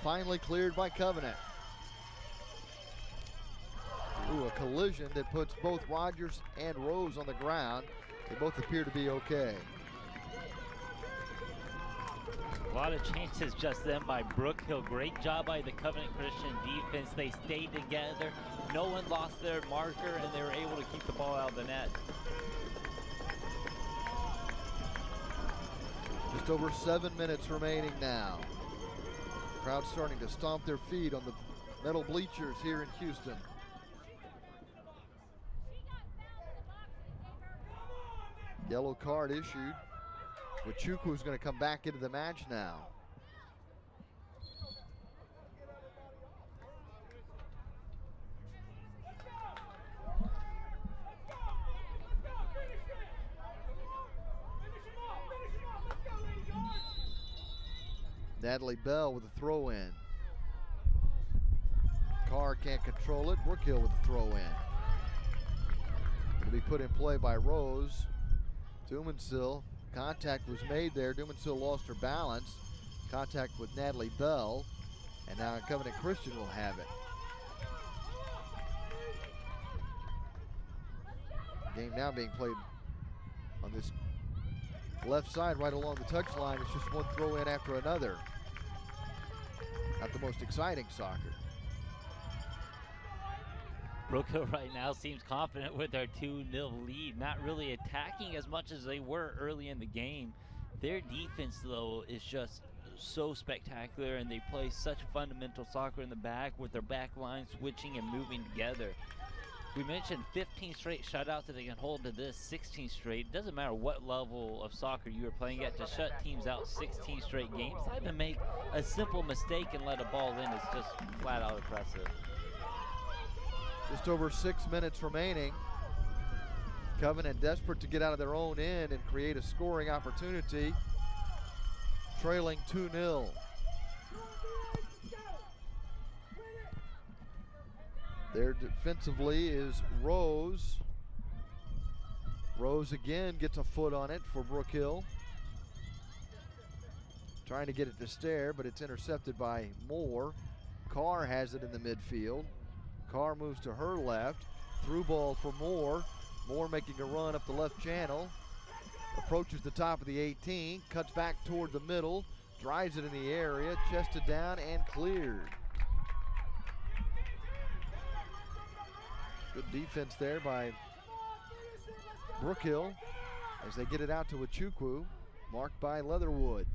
Finally cleared by Covenant. Ooh, a collision that puts both Rogers and Rose on the ground. They both appear to be okay. A lot of chances just then by Brook Hill. Great job by the Covenant Christian defense. They stayed together. No one lost their marker, and they were able to keep the ball out of the net. Just over 7 minutes remaining now. Crowd starting to stomp their feet on the metal bleachers here in Houston. Yellow card issued. Wachukwu is going to come back into the match now. Natalie Bell with a throw in. Carr can't control it. Brook Hill with a throw in. It'll be put in play by Rose. Dumansil. Contact was made there. Dumansil lost her balance. Contact with Natalie Bell, and now Covenant Christian will have it. Game now being played on this left side right along the touchline. It's just one throw in after another. Not the most exciting soccer. Brook Hill right now seems confident with their 2-0 lead, not really attacking as much as they were early in the game. Their defense, though, is just so spectacular, and they play such fundamental soccer in the back with their back line switching and moving together. We mentioned 15 straight shutouts that they can hold to this 16 straight. It doesn't matter what level of soccer you are playing at, to shut teams out 16 straight games. Not even make a simple mistake and let a ball in is just flat out impressive. Just over 6 minutes remaining. Covenant desperate to get out of their own end and create a scoring opportunity. Trailing 2-0. There defensively is Rose. Rose again gets a foot on it for Brook Hill. Trying to get it to Stair, but it's intercepted by Moore. Carr has it in the midfield. Carr moves to her left. Through ball for Moore. Moore making a run up the left channel. Approaches the top of the 18. Cuts back toward the middle. Drives it in the area. Chested down and cleared. Good defense there by Brook Hill as they get it out to Achukwu, marked by Leatherwood.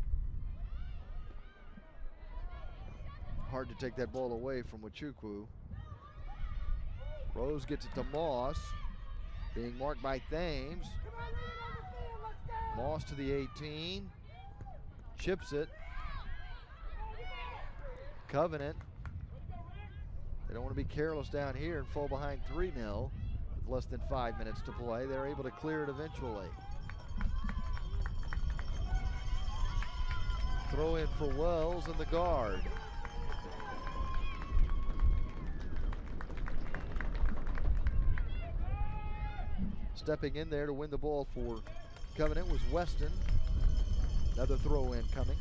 Hard to take that ball away from Achukwu. Rose gets it to Moss, being marked by Thames. Moss to the 18, chips it. Covenant. They don't want to be careless down here and fall behind 3-0 with less than 5 minutes to play. They're able to clear it eventually. Throw in for Wells and the guard. Stepping in there to win the ball for Covenant was Weston. Another throw in coming.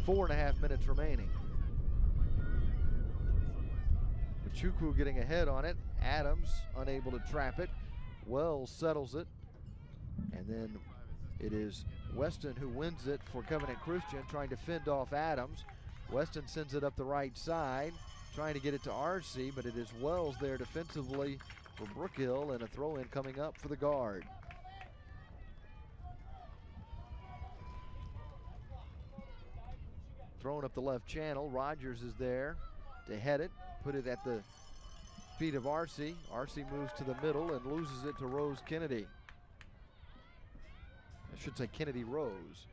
4.5 minutes remaining. Chukwu getting ahead on it. Adams unable to trap it. Wells settles it. And then it is Weston who wins it for Covenant Christian, trying to fend off Adams. Weston sends it up the right side, trying to get it to RC, but it is Wells there defensively for Brook Hill, and a throw in coming up for the guard. Thrown up the left channel. Rogers is there to head it. Put it at the feet of RC. RC moves to the middle and loses it to Rose Kennedy. I should say Kennedy Rose.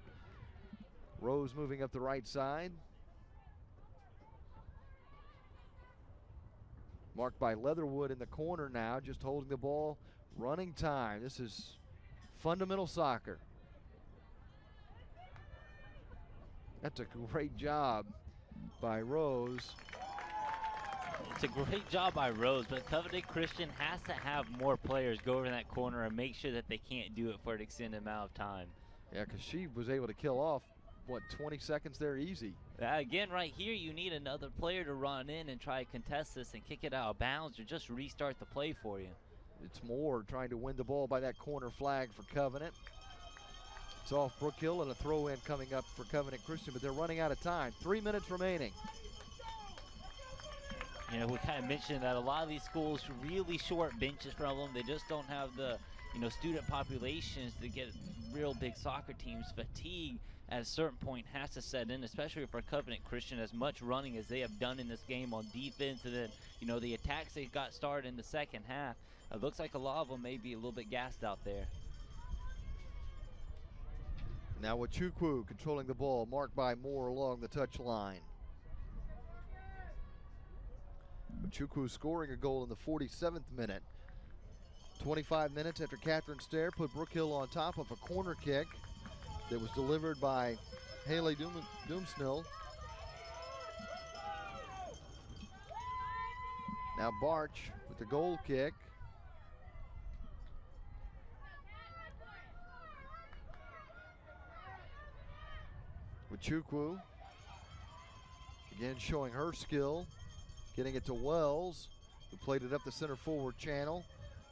Rose moving up the right side. Marked by Leatherwood in the corner now, just holding the ball. Running time. This is fundamental soccer. That's a great job by Rose. It's a great job by Rose, but Covenant Christian has to have more players go over in that corner and make sure that they can't do it for an extended amount of time. Yeah, because she was able to kill off, what, 20 seconds there easy. Again, right here, you need another player to run in and try to contest this and kick it out of bounds or just restart the play for you. It's Moore trying to win the ball by that corner flag for Covenant. It's off Brook Hill, and a throw in coming up for Covenant Christian, but they're running out of time. 3 minutes remaining. You know, we kind of mentioned that a lot of these schools really short benches from them. They just don't have the, student populations to get real big soccer teams. Fatigue at a certain point has to set in, especially for Covenant Christian, as much running as they have done in this game on defense. And then, the attacks they got started in the second half. It looks like a lot of them may be a little bit gassed out there. Now Achukwu controlling the ball, marked by Moore along the touchline. Achukwu scoring a goal in the 47th minute. 25 minutes after Catherine Stair put Brook Hill on top of a corner kick that was delivered by Haley Doomsnell. Now Barch with the goal kick. Wachukwu again showing her skill, getting it to Wells, who played it up the center forward channel,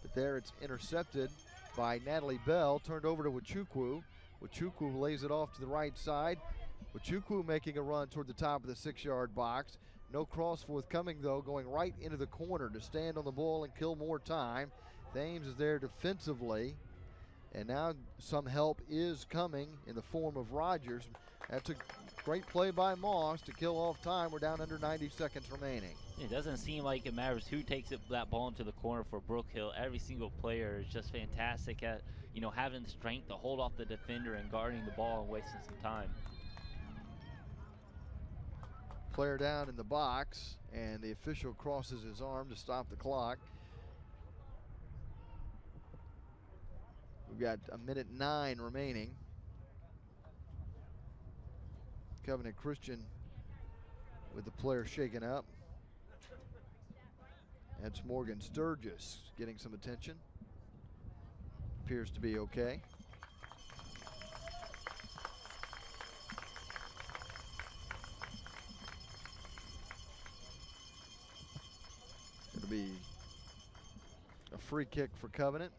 but there it's intercepted by Natalie Bell, turned over to Wachukwu. Wachukwu lays it off to the right side. Wachukwu making a run toward the top of the 6-yard box. No cross forthcoming though, going right into the corner to stand on the ball and kill more time. Thames is there defensively, and now some help is coming in the form of Rogers. That's a great play by Moss to kill off time. We're down under 90 seconds remaining. It doesn't seem like it matters who takes that ball into the corner for Brook Hill. Every single player is just fantastic at, having the strength to hold off the defender and guarding the ball and wasting some time. Player down in the box, and the official crosses his arm to stop the clock. We've got 1:09 remaining. Covenant Christian with the player shaken up. That's Morgan Sturgis getting some attention. Appears to be okay. It'll be a free kick for Covenant.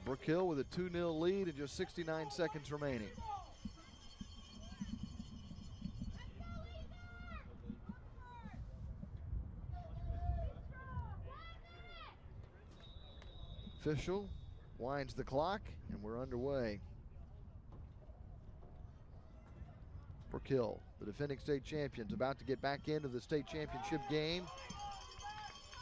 Brook Hill with a 2-0 lead and just 69 seconds remaining. Official winds the clock and we're underway. Brook Hill, the defending state champions, about to get back into the state championship game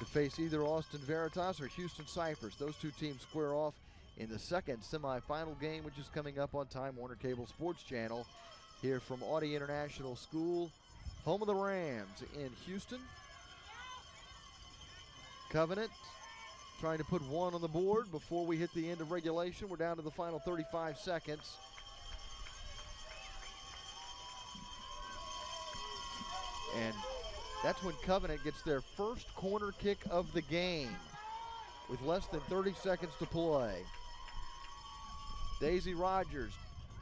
to face either Austin Veritas or Houston Cypress. Those two teams square off in the second semifinal game, which is coming up on Time Warner Cable Sports Channel here from Audie International School, home of the Rams in Houston. Covenant trying to put one on the board before we hit the end of regulation. We're down to the final 35 seconds. And that's when Covenant gets their first corner kick of the game with less than 30 seconds to play. Daisy Rogers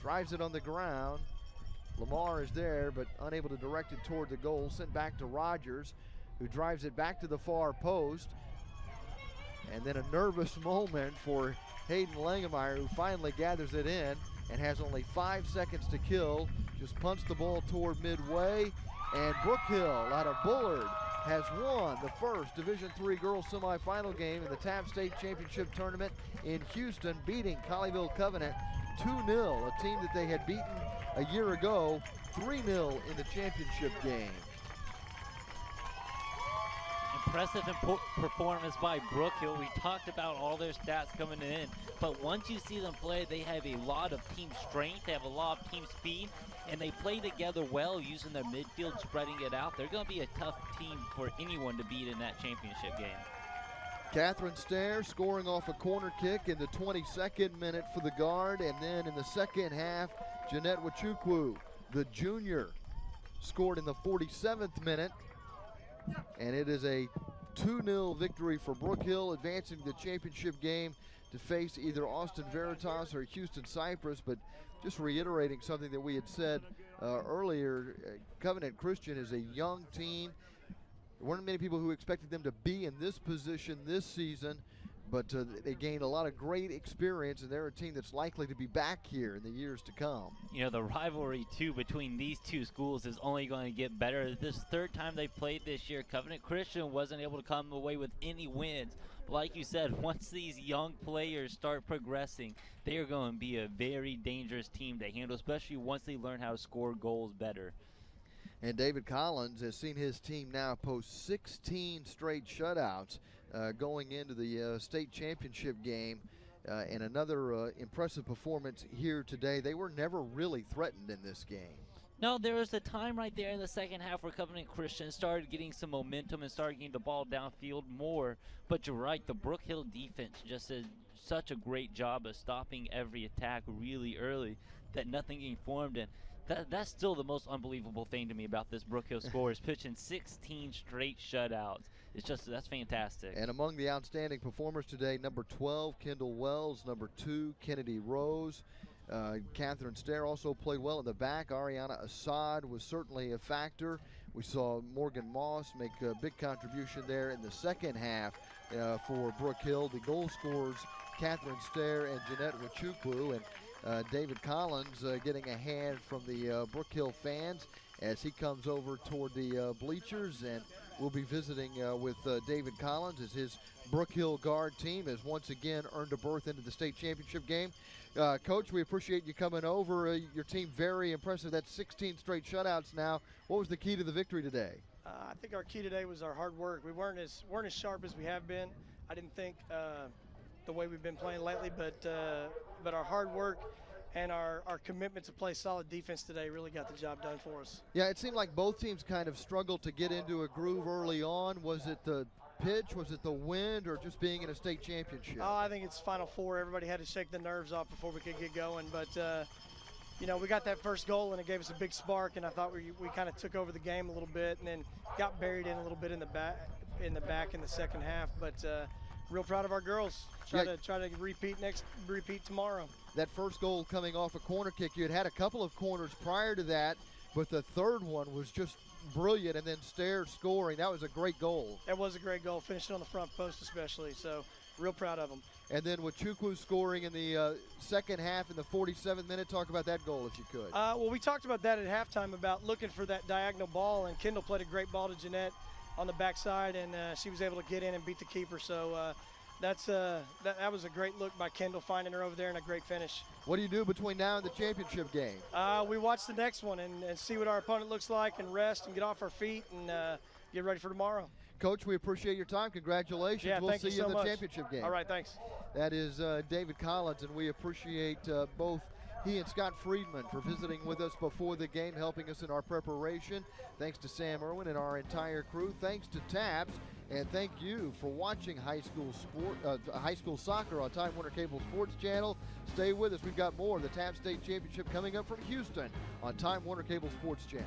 drives it on the ground. Lamar is there, but unable to direct it toward the goal. Sent back to Rogers, who drives it back to the far post. And then a nervous moment for Hayden Langemeyer, who finally gathers it in and has only 5 seconds to kill. Just punts the ball toward midway. And Brook Hill out of Bullard has won the first Division III girls semifinal game in the TAPPS State Championship Tournament in Houston, beating Colleyville Covenant 2-0, a team that they had beaten a year ago 3-0 in the championship game. Impressive performance by Brook Hill. We talked about all their stats coming in, but once you see them play, they have a lot of team strength, they have a lot of team speed, and they play together well using their midfield, spreading it out. They're going to be a tough team for anyone to beat in that championship game. Catherine Stair scoring off a corner kick in the 22nd minute for the guard, and then in the second half, Jeanette Wachukwu, the junior, scored in the 47th minute. And it is a 2-0 victory for Brook Hill, advancing the championship game to face either Austin Veritas or Houston Cypress. But just reiterating something that we had said earlier, Covenant Christian is a young team. There weren't many people who expected them to be in this position this season, but they gained a lot of great experience, and they're a team that's likely to be back here in the years to come. The rivalry, too, between these two schools is only going to get better. This third time they played this year, Covenant Christian wasn't able to come away with any wins. But like you said, once these young players start progressing, they are going to be a very dangerous team to handle, especially once they learn how to score goals better. And David Collins has seen his team now post 16 straight shutouts going into the state championship game, and another impressive performance here today. They were never really threatened in this game. No, there was a time right there in the second half where Covenant Christian started getting some momentum and started getting the ball downfield more. But you're right, the Brook Hill defense just did such a great job of stopping every attack really early that nothing getting formed. And That's still the most unbelievable thing to me about this Brook Hill score is pitching 16 straight shutouts. That's fantastic. And among the outstanding performers today, number 12, Kendall Wells, number 2, Kennedy Rose. Catherine Stair also played well in the back. Ariana Assad was certainly a factor. We saw Morgan Moss make a big contribution there in the second half for Brook Hill. The goal scorers, Catherine Stair and Jeanette Wachukwu, and David Collins getting a hand from the Brook Hill fans as he comes over toward the bleachers, and we'll be visiting with David Collins as his Brook Hill guard team has once again earned a berth into the state championship game. Coach, we appreciate you coming over. Your team very impressive. That's 16 straight shutouts now. What was the key to the victory today? I think our key today was our hard work. We weren't as sharp as we have been. I didn't think the way we've been playing lately, but our hard work and our commitment to play solid defense today really got the job done for us. Yeah, it seemed like both teams kind of struggled to get into a groove early on. Was it the pitch, was it the wind, or just being in a state championship? Oh, I think it's Final Four. Everybody had to shake the nerves off before we could get going, but you know, we got that first goal and it gave us a big spark, and I thought we kind of took over the game a little bit and then got buried in a little bit in the back in the second half, but real proud of our girls. Try to repeat tomorrow. That first goal coming off a corner kick, you had a couple of corners prior to that, but the third one was just brilliant, and then Stair scoring. That was a great goal. That was a great goal, finishing on the front post especially, so real proud of them. And then with Chukwu scoring in the second half in the 47th minute, talk about that goal if you could. Well, we talked about that at halftime, about looking for that diagonal ball, and Kendall played a great ball to Jeanette on the backside, and she was able to get in and beat the keeper, so that was a great look by Kendall, finding her over there, and a great finish. What do you do between now and the championship game? We watch the next one and see what our opponent looks like, and rest and get off our feet and get ready for tomorrow. Coach, we appreciate your time. Congratulations. Yeah, we'll see you in the much. championship game. All right, thanks. That is David Collins, and we appreciate both he and Scott Friedman for visiting with us before the game, helping us in our preparation. Thanks to Sam Irwin and our entire crew. Thanks to TAPPS, and thank you for watching high school soccer on Time Warner Cable Sports Channel. Stay with us. We've got more of the TAPPS State Championship coming up from Houston on Time Warner Cable Sports Channel.